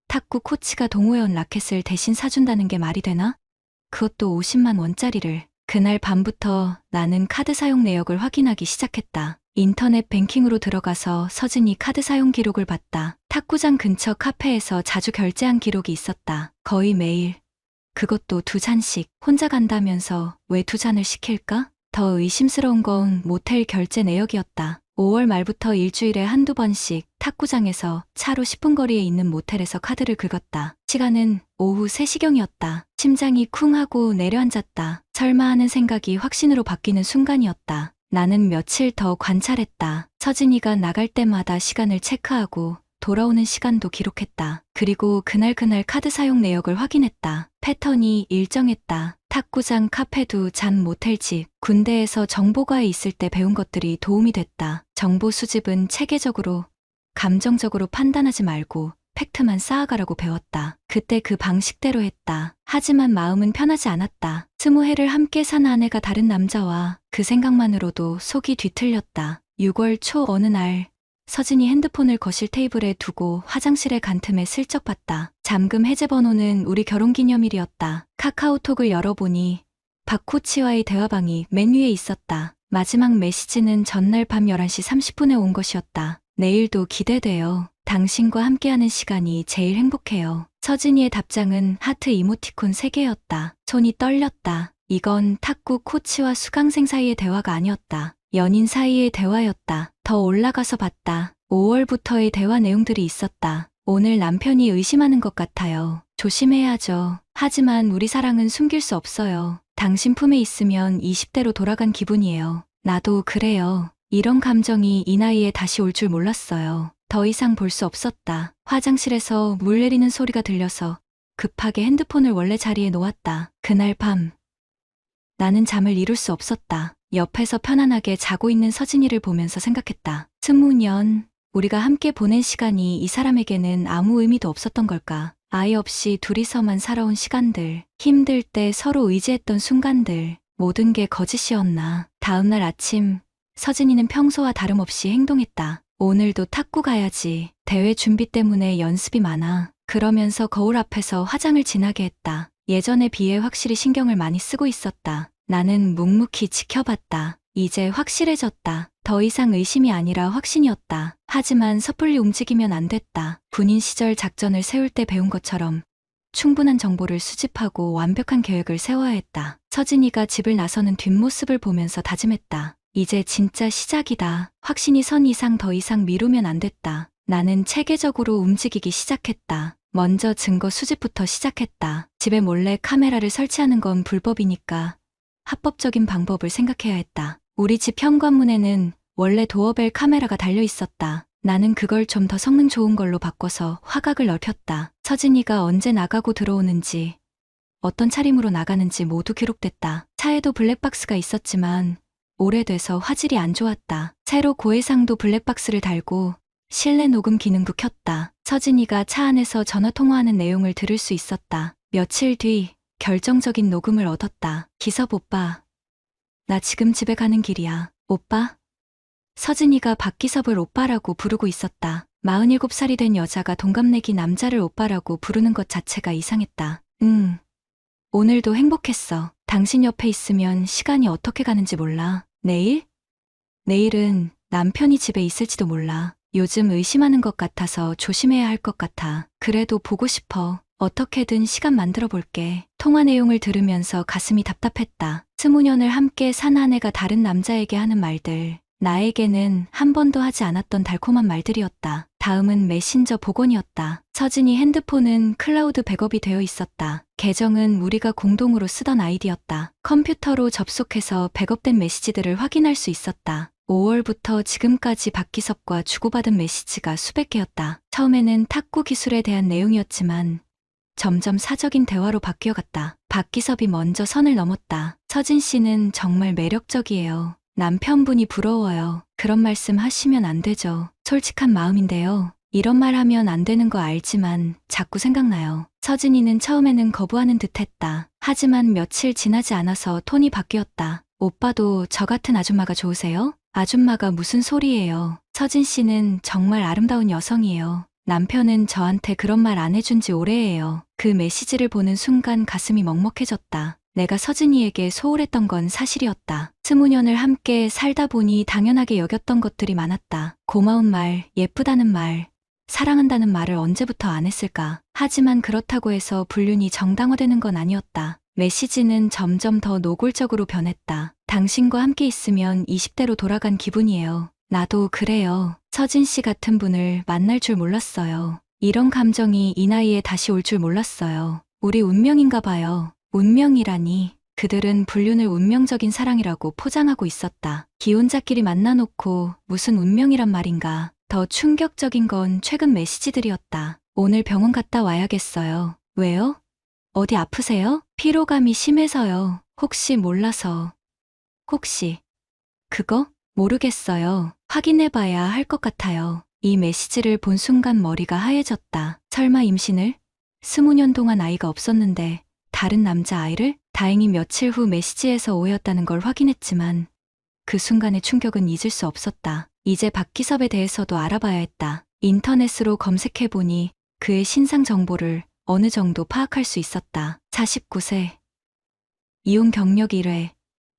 탁구 코치가 동호회원 라켓을 대신 사준다는 게 말이 되나? 그것도 50만 원짜리를. 그날 밤부터 나는 카드 사용 내역을 확인하기 시작했다. 인터넷 뱅킹으로 들어가서 서진이 카드 사용 기록을 봤다. 탁구장 근처 카페에서 자주 결제한 기록이 있었다. 거의 매일. 그것도 2잔씩. 혼자 간다면서 왜 2잔을 시킬까? 더 의심스러운 건 모텔 결제 내역이었다. 5월 말부터 일주일에 한두 번씩 탁구장에서 차로 10분 거리에 있는 모텔에서 카드를 긁었다. 시간은 오후 3시경이었다. 심장이 쿵 하고 내려앉았다. 설마 하는 생각이 확신으로 바뀌는 순간이었다. 나는 며칠 더 관찰했다. 서진이가 나갈 때마다 시간을 체크하고 돌아오는 시간도 기록했다. 그리고 그날 카드 사용 내역을 확인했다. 패턴이 일정했다. 탁구장, 카페도, 잠, 모텔집, 군대에서 정보과에 있을 때 배운 것들이 도움이 됐다. 정보 수집은 체계적으로, 감정적으로 판단하지 말고 팩트만 쌓아가라고 배웠다. 그때 그 방식대로 했다. 하지만 마음은 편하지 않았다. 20해를 함께 산 아내가 다른 남자와 그 생각만으로도 속이 뒤틀렸다. 6월 초 어느 날 서진이 핸드폰을 거실 테이블에 두고 화장실에 간 틈에 슬쩍 봤다. 잠금 해제 번호는 우리 결혼기념일이었다. 카카오톡을 열어보니 박코치와의 대화방이 맨 위에 있었다. 마지막 메시지는 전날 밤 11시 30분에 온 것이었다. 내일도 기대돼요. 당신과 함께하는 시간이 제일 행복해요. 서진이의 답장은 하트 이모티콘 3개였다. 손이 떨렸다. 이건 탁구 코치와 수강생 사이의 대화가 아니었다. 연인 사이의 대화였다. 더 올라가서 봤다. 5월부터의 대화 내용들이 있었다. 오늘 남편이 의심하는 것 같아요. 조심해야죠. 하지만 우리 사랑은 숨길 수 없어요. 당신 품에 있으면 20대로 돌아간 기분이에요. 나도 그래요. 이런 감정이 이 나이에 다시 올 줄 몰랐어요. 더 이상 볼 수 없었다. 화장실에서 물 내리는 소리가 들려서 급하게 핸드폰을 원래 자리에 놓았다. 그날 밤 나는 잠을 이룰 수 없었다. 옆에서 편안하게 자고 있는 서진이를 보면서 생각했다. 20년 우리가 함께 보낸 시간이 이 사람에게는 아무 의미도 없었던 걸까? 아이 없이 둘이서만 살아온 시간들, 힘들 때 서로 의지했던 순간들, 모든 게 거짓이었나? 다음날 아침 서진이는 평소와 다름없이 행동했다. 오늘도 탁구 가야지. 대회 준비 때문에 연습이 많아. 그러면서 거울 앞에서 화장을 진하게 했다. 예전에 비해 확실히 신경을 많이 쓰고 있었다. 나는 묵묵히 지켜봤다. 이제 확실해졌다. 더 이상 의심이 아니라 확신이었다. 하지만 섣불리 움직이면 안 됐다. 군인 시절 작전을 세울 때 배운 것처럼 충분한 정보를 수집하고 완벽한 계획을 세워야 했다. 서진이가 집을 나서는 뒷모습을 보면서 다짐했다. 이제 진짜 시작이다. 확신이 선 이상 더 이상 미루면 안 됐다. 나는 체계적으로 움직이기 시작했다. 먼저 증거 수집부터 시작했다. 집에 몰래 카메라를 설치하는 건 불법이니까 합법적인 방법을 생각해야 했다. 우리 집 현관문에는 원래 도어벨 카메라가 달려 있었다. 나는 그걸 좀 더 성능 좋은 걸로 바꿔서 화각을 넓혔다. 서진이가 언제 나가고 들어오는지, 어떤 차림으로 나가는지 모두 기록됐다. 차에도 블랙박스가 있었지만 오래돼서 화질이 안 좋았다. 새로 고해상도 블랙박스를 달고 실내 녹음 기능도 켰다. 서진이가 차 안에서 전화통화하는 내용을 들을 수 있었다. 며칠 뒤 결정적인 녹음을 얻었다. 기섭 오빠, 나 지금 집에 가는 길이야. 오빠? 서진이가 박기섭을 오빠라고 부르고 있었다. 47살이 된 여자가 동갑내기 남자를 오빠라고 부르는 것 자체가 이상했다. 오늘도 행복했어. 당신 옆에 있으면 시간이 어떻게 가는지 몰라. 내일? 내일은 남편이 집에 있을지도 몰라. 요즘 의심하는 것 같아서 조심해야 할 것 같아. 그래도 보고 싶어. 어떻게든 시간 만들어 볼게. 통화 내용을 들으면서 가슴이 답답했다. 20년을 함께 산 아내가 다른 남자에게 하는 말들. 나에게는 한 번도 하지 않았던 달콤한 말들이었다. 다음은 메신저 복원이었다. 서진이 핸드폰은 클라우드 백업이 되어 있었다. 계정은 우리가 공동으로 쓰던 아이디였다. 컴퓨터로 접속해서 백업된 메시지들을 확인할 수 있었다. 5월부터 지금까지 박기섭과 주고받은 메시지가 수백 개였다. 처음에는 탁구 기술에 대한 내용이었지만 점점 사적인 대화로 바뀌어갔다. 박기섭이 먼저 선을 넘었다. 서진 씨는 정말 매력적이에요. 남편분이 부러워요. 그런 말씀 하시면 안 되죠. 솔직한 마음인데요. 이런 말 하면 안 되는 거 알지만 자꾸 생각나요. 서진이는 처음에는 거부하는 듯 했다. 하지만 며칠 지나지 않아서 톤이 바뀌었다. 오빠도 저 같은 아줌마가 좋으세요? 아줌마가 무슨 소리예요. 서진 씨는 정말 아름다운 여성이에요. 남편은 저한테 그런 말 안 해준 지 오래예요. 그 메시지를 보는 순간 가슴이 먹먹해졌다. 내가 서진이에게 소홀했던 건 사실이었다. 20년을 함께 살다 보니 당연하게 여겼던 것들이 많았다. 고마운 말, 예쁘다는 말, 사랑한다는 말을 언제부터 안 했을까? 하지만 그렇다고 해서 불륜이 정당화되는 건 아니었다. 메시지는 점점 더 노골적으로 변했다. 당신과 함께 있으면 20대로 돌아간 기분이에요. 나도 그래요. 서진 씨 같은 분을 만날 줄 몰랐어요. 이런 감정이 이 나이에 다시 올 줄 몰랐어요. 우리 운명인가 봐요. 운명이라니. 그들은 불륜을 운명적인 사랑이라고 포장하고 있었다. 기혼자끼리 만나놓고 무슨 운명이란 말인가. 더 충격적인 건 최근 메시지들이었다. 오늘 병원 갔다 와야겠어요. 왜요? 어디 아프세요? 피로감이 심해서요. 혹시 몰라서. 혹시 그거? 모르겠어요. 확인해봐야 할 것 같아요. 이 메시지를 본 순간 머리가 하얘졌다. 설마 임신을? 20년 동안 아이가 없었는데 다른 남자아이를? 다행히 며칠 후 메시지에서 오해였다는 걸 확인했지만 그 순간의 충격은 잊을 수 없었다. 이제 박기섭에 대해서도 알아봐야 했다. 인터넷으로 검색해보니 그의 신상 정보를 어느 정도 파악할 수 있었다. 49세. 이혼 경력 1회.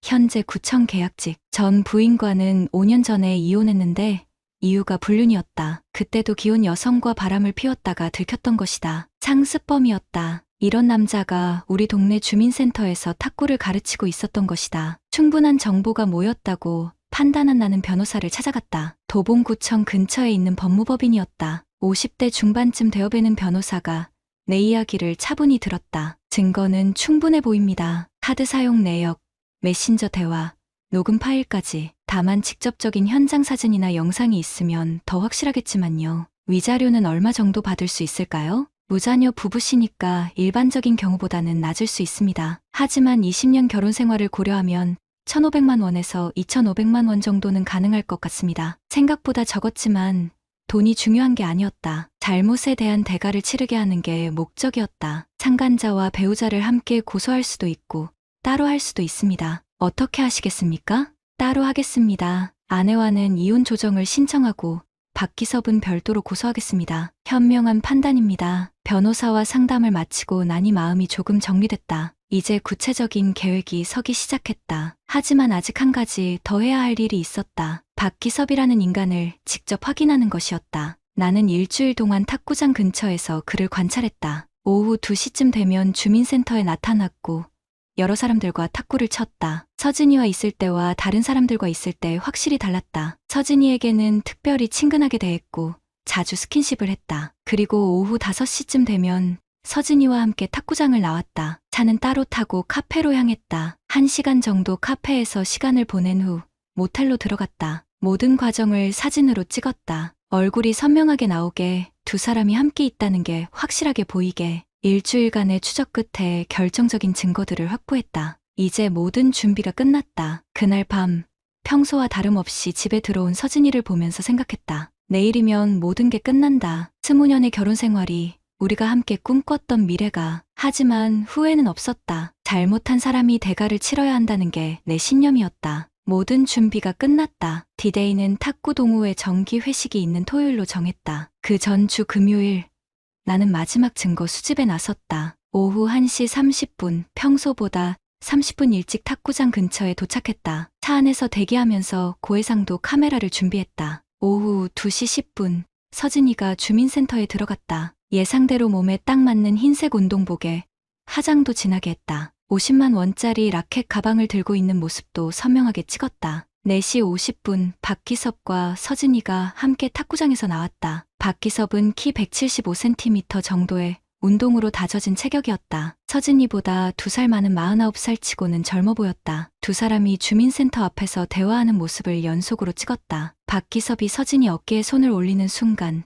현재 구청 계약직. 전 부인과는 5년 전에 이혼했는데 이유가 불륜이었다. 그때도 기혼 여성과 바람을 피웠다가 들켰던 것이다. 상습범이었다. 이런 남자가 우리 동네 주민센터에서 탁구를 가르치고 있었던 것이다. 충분한 정보가 모였다고 판단한 나는 변호사를 찾아갔다. 도봉구청 근처에 있는 법무법인이었다. 50대 중반쯤 되어배는 변호사가 내 이야기를 차분히 들었다. 증거는 충분해 보입니다. 카드 사용 내역, 메신저 대화, 녹음 파일까지. 다만 직접적인 현장 사진이나 영상이 있으면 더 확실하겠지만요. 위자료는 얼마 정도 받을 수 있을까요? 무자녀 부부시니까 일반적인 경우보다는 낮을 수 있습니다. 하지만 20년 결혼 생활을 고려하면 1,500만 원에서 2,500만 원 정도는 가능할 것 같습니다. 생각보다 적었지만 돈이 중요한 게 아니었다. 잘못에 대한 대가를 치르게 하는 게 목적이었다. 참관자와 배우자를 함께 고소할 수도 있고 따로 할 수도 있습니다. 어떻게 하시겠습니까? 따로 하겠습니다. 아내와는 이혼 조정을 신청하고 박기섭은 별도로 고소하겠습니다. 현명한 판단입니다. 변호사와 상담을 마치고 나니 마음이 조금 정리됐다. 이제 구체적인 계획이 서기 시작했다. 하지만 아직 한 가지 더 해야 할 일이 있었다. 박기섭이라는 인간을 직접 확인하는 것이었다. 나는 일주일 동안 탁구장 근처에서 그를 관찰했다. 오후 2시쯤 되면 주민센터에 나타났고 여러 사람들과 탁구를 쳤다. 서진이와 있을 때와 다른 사람들과 있을 때 확실히 달랐다. 서진이에게는 특별히 친근하게 대했고 자주 스킨십을 했다. 그리고 오후 5시쯤 되면 서진이와 함께 탁구장을 나왔다. 차는 따로 타고 카페로 향했다. 1시간 정도 카페에서 시간을 보낸 후 모텔로 들어갔다. 모든 과정을 사진으로 찍었다. 얼굴이 선명하게 나오게, 두 사람이 함께 있다는 게 확실하게 보이게. 일주일간의 추적 끝에 결정적인 증거들을 확보했다. 이제 모든 준비가 끝났다. 그날 밤, 평소와 다름없이 집에 들어온 서진이를 보면서 생각했다. 내일이면 모든 게 끝난다. 20년의 결혼 생활이, 우리가 함께 꿈꿨던 미래가. 하지만 후회는 없었다. 잘못한 사람이 대가를 치러야 한다는 게 내 신념이었다. 모든 준비가 끝났다. 디데이는 탁구 동호회 정기 회식이 있는 토요일로 정했다. 그 전주 금요일, 나는 마지막 증거 수집에 나섰다. 오후 1시 30분, 평소보다 30분 일찍 탁구장 근처에 도착했다. 차 안에서 대기하면서 고해상도 카메라를 준비했다. 오후 2시 10분, 서진이가 주민센터에 들어갔다. 예상대로 몸에 딱 맞는 흰색 운동복에 화장도 진하게 했다. 50만 원짜리 라켓 가방을 들고 있는 모습도 선명하게 찍었다. 4시 50분 박기섭과 서진이가 함께 탁구장에서 나왔다. 박기섭은 키 175cm 정도의 운동으로 다져진 체격이었다. 서진이보다 2살 많은 49살 치고는 젊어 보였다. 두 사람이 주민센터 앞에서 대화하는 모습을 연속으로 찍었다. 박기섭이 서진이 어깨에 손을 올리는 순간,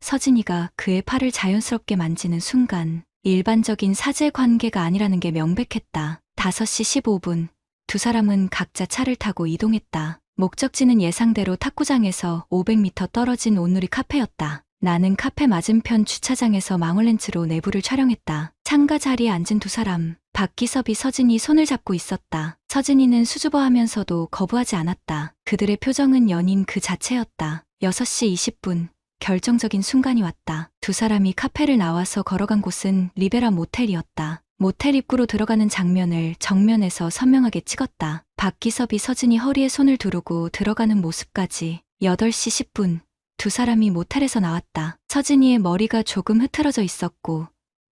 서진이가 그의 팔을 자연스럽게 만지는 순간, 일반적인 사제 관계가 아니라는 게 명백했다. 5시 15분, 두 사람은 각자 차를 타고 이동했다. 목적지는 예상대로 탁구장에서 500m 떨어진 온누리 카페였다. 나는 카페 맞은편 주차장에서 망원렌즈로 내부를 촬영했다. 창가 자리에 앉은 두 사람, 박기섭이 서진이 손을 잡고 있었다. 서진이는 수줍어하면서도 거부하지 않았다. 그들의 표정은 연인 그 자체였다. 6시 20분, 결정적인 순간이 왔다. 두 사람이 카페를 나와서 걸어간 곳은 리베라 모텔이었다. 모텔 입구로 들어가는 장면을 정면에서 선명하게 찍었다. 박기섭이 서진이 허리에 손을 두르고 들어가는 모습까지. 8시 10분, 두 사람이 모텔에서 나왔다. 서진이의 머리가 조금 흐트러져 있었고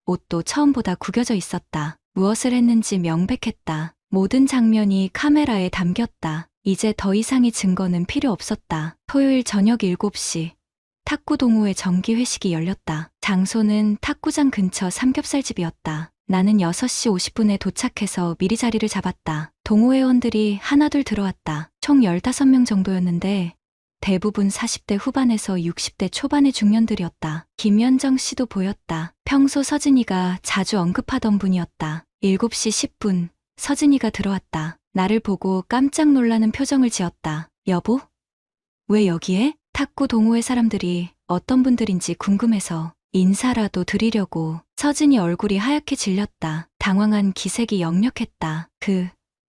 옷도 처음보다 구겨져 있었다. 무엇을 했는지 명백했다. 모든 장면이 카메라에 담겼다. 이제 더 이상의 증거는 필요 없었다. 토요일 저녁 7시 탁구 동호회 정기 회식이 열렸다. 장소는 탁구장 근처 삼겹살집이었다. 나는 6시 50분에 도착해서 미리 자리를 잡았다. 동호회원들이 하나둘 들어왔다. 총 15명 정도였는데 대부분 40대 후반에서 60대 초반의 중년들이었다. 김연정 씨도 보였다. 평소 서진이가 자주 언급하던 분이었다. 7시 10분 서진이가 들어왔다. 나를 보고 깜짝 놀라는 표정을 지었다. 여보? 왜 여기에? 탁구 동호회 사람들이 어떤 분들인지 궁금해서 인사라도 드리려고. 서진이 얼굴이 하얗게 질렸다. 당황한 기색이 역력했다.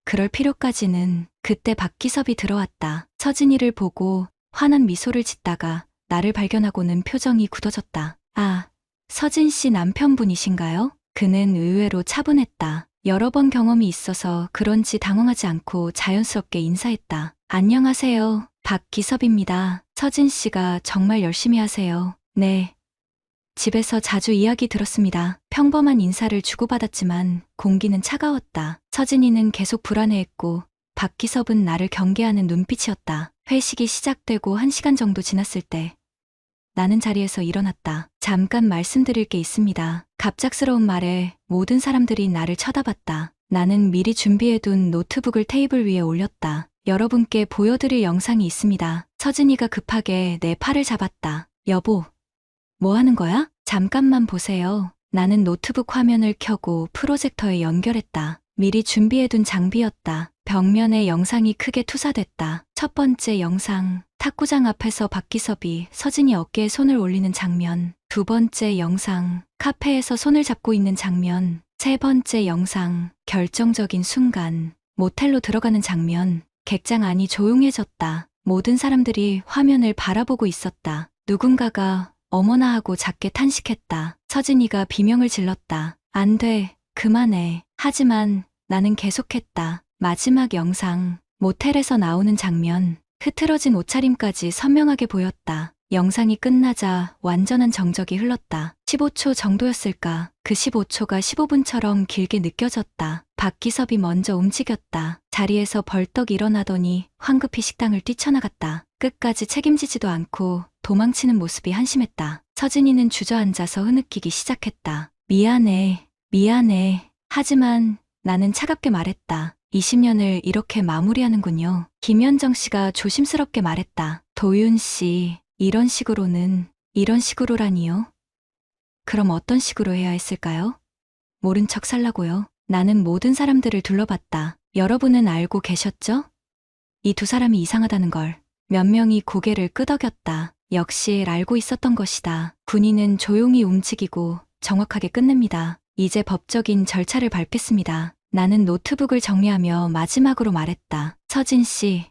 그럴 필요까지는. 그때 박기섭이 들어왔다. 서진이를 보고 환한 미소를 짓다가 나를 발견하고는 표정이 굳어졌다. 아, 서진 씨 남편분이신가요? 그는 의외로 차분했다. 여러 번 경험이 있어서 그런지 당황하지 않고 자연스럽게 인사했다. 안녕하세요. 박기섭입니다. 서진 씨가 정말 열심히 하세요. 네. 집에서 자주 이야기 들었습니다. 평범한 인사를 주고받았지만 공기는 차가웠다. 서진이는 계속 불안해했고 박기섭은 나를 경계하는 눈빛이었다. 회식이 시작되고 1시간 정도 지났을 때 나는 자리에서 일어났다. 잠깐 말씀드릴 게 있습니다. 갑작스러운 말에 모든 사람들이 나를 쳐다봤다. 나는 미리 준비해둔 노트북을 테이블 위에 올렸다. 여러분께 보여드릴 영상이 있습니다. 서진이가 급하게 내 팔을 잡았다. 여보, 뭐 하는 거야? 잠깐만 보세요. 나는 노트북 화면을 켜고 프로젝터에 연결했다. 미리 준비해둔 장비였다. 벽면에 영상이 크게 투사됐다. 첫 번째 영상, 탁구장 앞에서 박기섭이 서진이 어깨에 손을 올리는 장면. 두 번째 영상, 카페에서 손을 잡고 있는 장면. 세 번째 영상, 결정적인 순간, 모텔로 들어가는 장면. 객장 안이 조용해졌다. 모든 사람들이 화면을 바라보고 있었다. 누군가가 어머나 하고 작게 탄식했다. 서진이가 비명을 질렀다. 안 돼, 그만해. 하지만 나는 계속했다. 마지막 영상, 모텔에서 나오는 장면. 흐트러진 옷차림까지 선명하게 보였다. 영상이 끝나자 완전한 정적이 흘렀다. 15초 정도였을까. 그 15초가 15분처럼 길게 느껴졌다. 박기섭이 먼저 움직였다. 자리에서 벌떡 일어나더니 황급히 식당을 뛰쳐나갔다. 끝까지 책임지지도 않고 도망치는 모습이 한심했다. 서진이는 주저앉아서 흐느끼기 시작했다. 미안해, 미안해. 하지만 나는 차갑게 말했다. 20년을 이렇게 마무리하는군요. 김연정 씨가 조심스럽게 말했다. 도윤 씨, 이런 식으로라니요? 그럼 어떤 식으로 해야 했을까요? 모른 척 살라고요. 나는 모든 사람들을 둘러봤다. 여러분은 알고 계셨죠? 이 두 사람이 이상하다는 걸. 몇 명이 고개를 끄덕였다. 역시 알고 있었던 것이다. 군인은 조용히 움직이고 정확하게 끝냅니다. 이제 법적인 절차를 밟겠습니다. 나는 노트북을 정리하며 마지막으로 말했다. 서진 씨,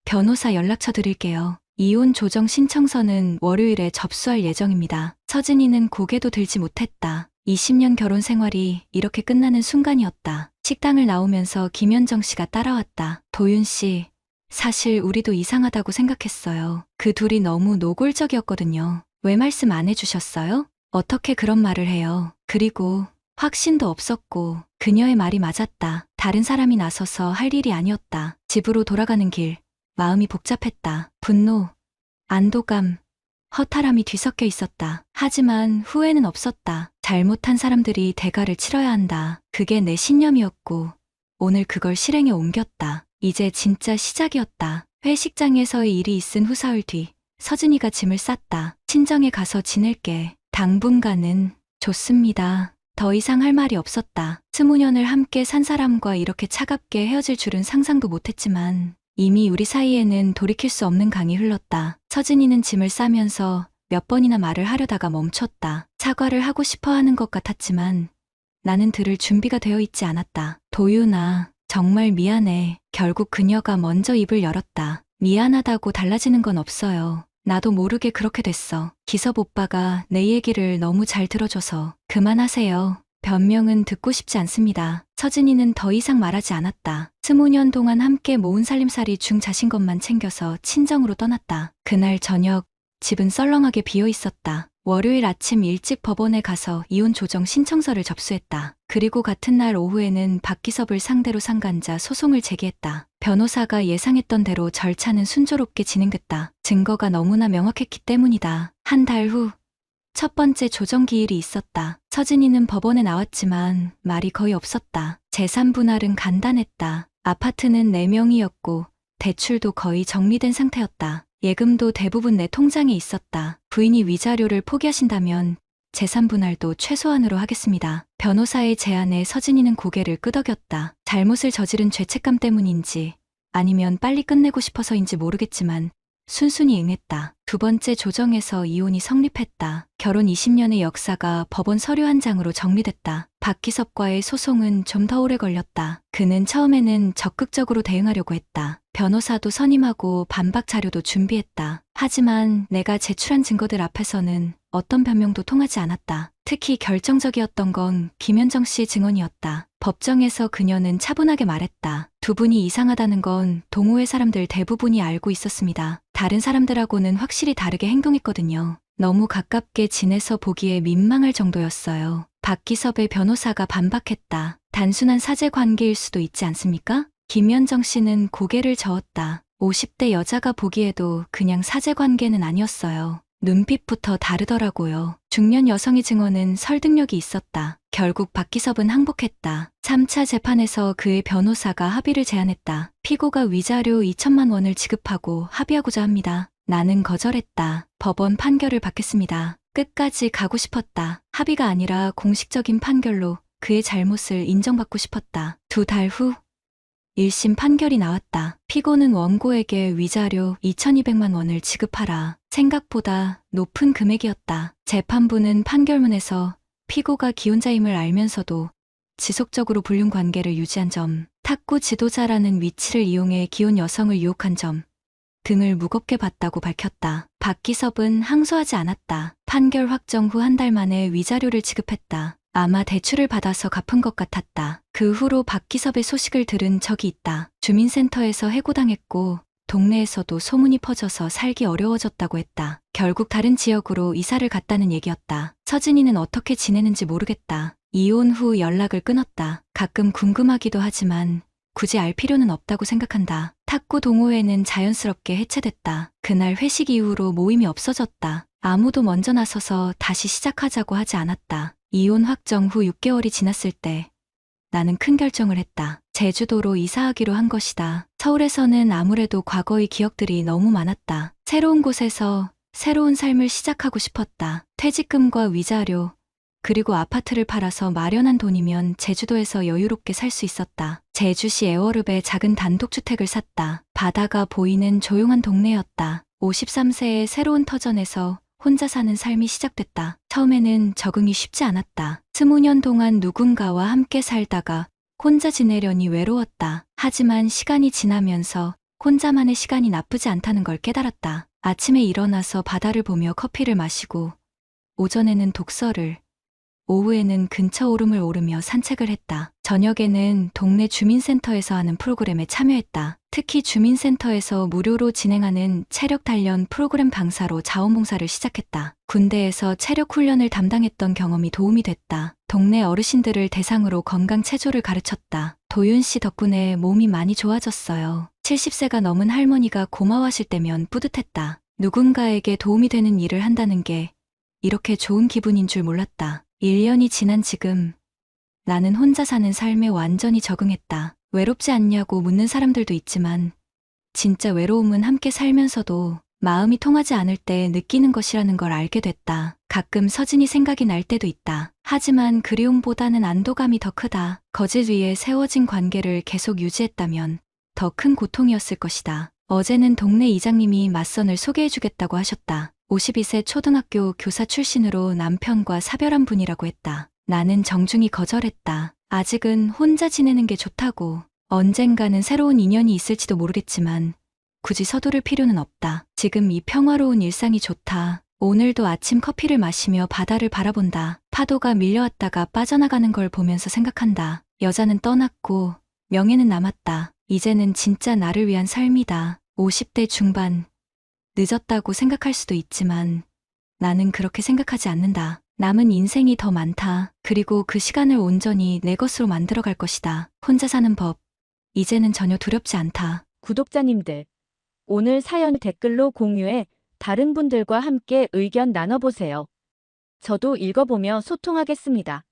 변호사 연락처 드릴게요. 이혼 조정 신청서는 월요일에 접수할 예정입니다. 서진이는 고개도 들지 못했다. 20년 결혼 생활이 이렇게 끝나는 순간이었다. 식당을 나오면서 김연정 씨가 따라왔다. 도윤 씨, 사실 우리도 이상하다고 생각했어요. 그 둘이 너무 노골적이었거든요. 왜 말씀 안 해주셨어요? 어떻게 그런 말을 해요? 그리고 확신도 없었고 그녀의 말이 맞았다. 다른 사람이 나서서 할 일이 아니었다. 집으로 돌아가는 길, 마음이 복잡했다. 분노, 안도감, 허탈함이 뒤섞여 있었다. 하지만 후회는 없었다. 잘못한 사람들이 대가를 치러야 한다. 그게 내 신념이었고 오늘 그걸 실행에 옮겼다. 이제 진짜 시작이었다. 회식장에서의 일이 있은 후 사흘 뒤 서진이가 짐을 쌌다. 친정에 가서 지낼게. 당분간은 좋습니다. 더 이상 할 말이 없었다. 20년을 함께 산 사람과 이렇게 차갑게 헤어질 줄은 상상도 못했지만 이미 우리 사이에는 돌이킬 수 없는 강이 흘렀다. 서진이는 짐을 싸면서 몇 번이나 말을 하려다가 멈췄다. 사과를 하고 싶어 하는 것 같았지만 나는 들을 준비가 되어 있지 않았다. 도윤아, 정말 미안해. 결국 그녀가 먼저 입을 열었다. 미안하다고 달라지는 건 없어요. 나도 모르게 그렇게 됐어. 기섭 오빠가 내 얘기를 너무 잘 들어줘서. 그만하세요. 변명은 듣고 싶지 않습니다. 서진이는 더 이상 말하지 않았다. 20년 동안 함께 모은 살림살이 중 자신 것만 챙겨서 친정으로 떠났다. 그날 저녁 집은 썰렁하게 비어 있었다. 월요일 아침 일찍 법원에 가서 이혼 조정 신청서를 접수했다. 그리고 같은 날 오후에는 박기섭을 상대로 상간자 소송을 제기했다. 변호사가 예상했던 대로 절차는 순조롭게 진행됐다. 증거가 너무나 명확했기 때문이다. 한 달 후, 첫 번째 조정 기일이 있었다. 서진이는 법원에 나왔지만 말이 거의 없었다. 재산 분할은 간단했다. 아파트는 4명이었고 대출도 거의 정리된 상태였다. 예금도 대부분 내 통장에 있었다. 부인이 위자료를 포기하신다면 재산 분할도 최소한으로 하겠습니다. 변호사의 제안에 서진이는 고개를 끄덕였다. 잘못을 저지른 죄책감 때문인지 아니면 빨리 끝내고 싶어서인지 모르겠지만 순순히 응했다. 두 번째 조정에서 이혼이 성립했다. 결혼 20년의 역사가 법원 서류 한 장으로 정리됐다. 박기섭과의 소송은 좀 더 오래 걸렸다. 그는 처음에는 적극적으로 대응하려고 했다. 변호사도 선임하고 반박 자료도 준비했다. 하지만 내가 제출한 증거들 앞에서는 어떤 변명도 통하지 않았다. 특히 결정적이었던 건 김현정 씨 증언이었다. 법정에서 그녀는 차분하게 말했다. 두 분이 이상하다는 건 동호회 사람들 대부분이 알고 있었습니다. 다른 사람들하고는 확실히 다르게 행동했거든요. 너무 가깝게 지내서 보기에 민망할 정도였어요. 박기섭의 변호사가 반박했다. 단순한 사제 관계일 수도 있지 않습니까? 김현정 씨는 고개를 저었다. 50대 여자가 보기에도 그냥 사제 관계는 아니었어요. 눈빛부터 다르더라고요. 중년 여성의 증언은 설득력이 있었다. 결국 박기섭은 항복했다. 3차 재판에서 그의 변호사가 합의를 제안했다. 피고가 위자료 2천만 원을 지급하고 합의하고자 합니다. 나는 거절했다. 법원 판결을 받겠습니다. 끝까지 가고 싶었다. 합의가 아니라 공식적인 판결로 그의 잘못을 인정받고 싶었다. 2달 후 1심 판결이 나왔다. 피고는 원고에게 위자료 2,200만 원을 지급하라. 생각보다 높은 금액이었다. 재판부는 판결문에서 피고가 기혼자임을 알면서도 지속적으로 불륜 관계를 유지한 점, 탁구 지도자라는 위치를 이용해 기혼 여성을 유혹한 점 등을 무겁게 봤다고 밝혔다. 박기섭은 항소하지 않았다. 판결 확정 후 한 달 만에 위자료를 지급했다. 아마 대출을 받아서 갚은 것 같았다. 그 후로 박기섭의 소식을 들은 적이 있다. 주민센터에서 해고당했고 동네에서도 소문이 퍼져서 살기 어려워졌다고 했다. 결국 다른 지역으로 이사를 갔다는 얘기였다. 서진이는 어떻게 지내는지 모르겠다. 이혼 후 연락을 끊었다. 가끔 궁금하기도 하지만 굳이 알 필요는 없다고 생각한다. 탁구 동호회는 자연스럽게 해체됐다. 그날 회식 이후로 모임이 없어졌다. 아무도 먼저 나서서 다시 시작하자고 하지 않았다. 이혼 확정 후 6개월이 지났을 때 나는 큰 결정을 했다. 제주도로 이사하기로 한 것이다. 서울에서는 아무래도 과거의 기억들이 너무 많았다. 새로운 곳에서 새로운 삶을 시작하고 싶었다. 퇴직금과 위자료, 그리고 아파트를 팔아서 마련한 돈이면 제주도에서 여유롭게 살 수 있었다. 제주시 애월읍에 작은 단독주택을 샀다. 바다가 보이는 조용한 동네였다. 53세의 새로운 터전에서 혼자 사는 삶이 시작됐다. 처음에는 적응이 쉽지 않았다. 20년 동안 누군가와 함께 살다가 혼자 지내려니 외로웠다. 하지만 시간이 지나면서 혼자만의 시간이 나쁘지 않다는 걸 깨달았다. 아침에 일어나서 바다를 보며 커피를 마시고, 오전에는 독서를, 오후에는 근처 오름을 오르며 산책을 했다. 저녁에는 동네 주민센터에서 하는 프로그램에 참여했다. 특히 주민센터에서 무료로 진행하는 체력 단련 프로그램 강사로 자원봉사를 시작했다. 군대에서 체력 훈련을 담당했던 경험이 도움이 됐다. 동네 어르신들을 대상으로 건강 체조를 가르쳤다. 도윤 씨 덕분에 몸이 많이 좋아졌어요. 70세가 넘은 할머니가 고마워하실 때면 뿌듯했다. 누군가에게 도움이 되는 일을 한다는 게 이렇게 좋은 기분인 줄 몰랐다. 1년이 지난 지금 나는 혼자 사는 삶에 완전히 적응했다. 외롭지 않냐고 묻는 사람들도 있지만 진짜 외로움은 함께 살면서도 마음이 통하지 않을 때 느끼는 것이라는 걸 알게 됐다. 가끔 서진이 생각이 날 때도 있다. 하지만 그리움보다는 안도감이 더 크다. 거짓 위에 세워진 관계를 계속 유지했다면 더 큰 고통이었을 것이다. 어제는 동네 이장님이 맞선을 소개해주겠다고 하셨다. 52세 초등학교 교사 출신으로 남편과 사별한 분이라고 했다. 나는 정중히 거절했다. 아직은 혼자 지내는 게 좋다고. 언젠가는 새로운 인연이 있을지도 모르겠지만 굳이 서두를 필요는 없다. 지금 이 평화로운 일상이 좋다. 오늘도 아침 커피를 마시며 바다를 바라본다. 파도가 밀려왔다가 빠져나가는 걸 보면서 생각한다. 여자는 떠났고 명예는 남았다. 이제는 진짜 나를 위한 삶이다. 50대 중반. 늦었다고 생각할 수도 있지만 나는 그렇게 생각하지 않는다. 남은 인생이 더 많다. 그리고 그 시간을 온전히 내 것으로 만들어갈 것이다. 혼자 사는 법, 이제는 전혀 두렵지 않다. 구독자님들, 오늘 사연 댓글로 공유해 다른 분들과 함께 의견 나눠보세요. 저도 읽어보며 소통하겠습니다.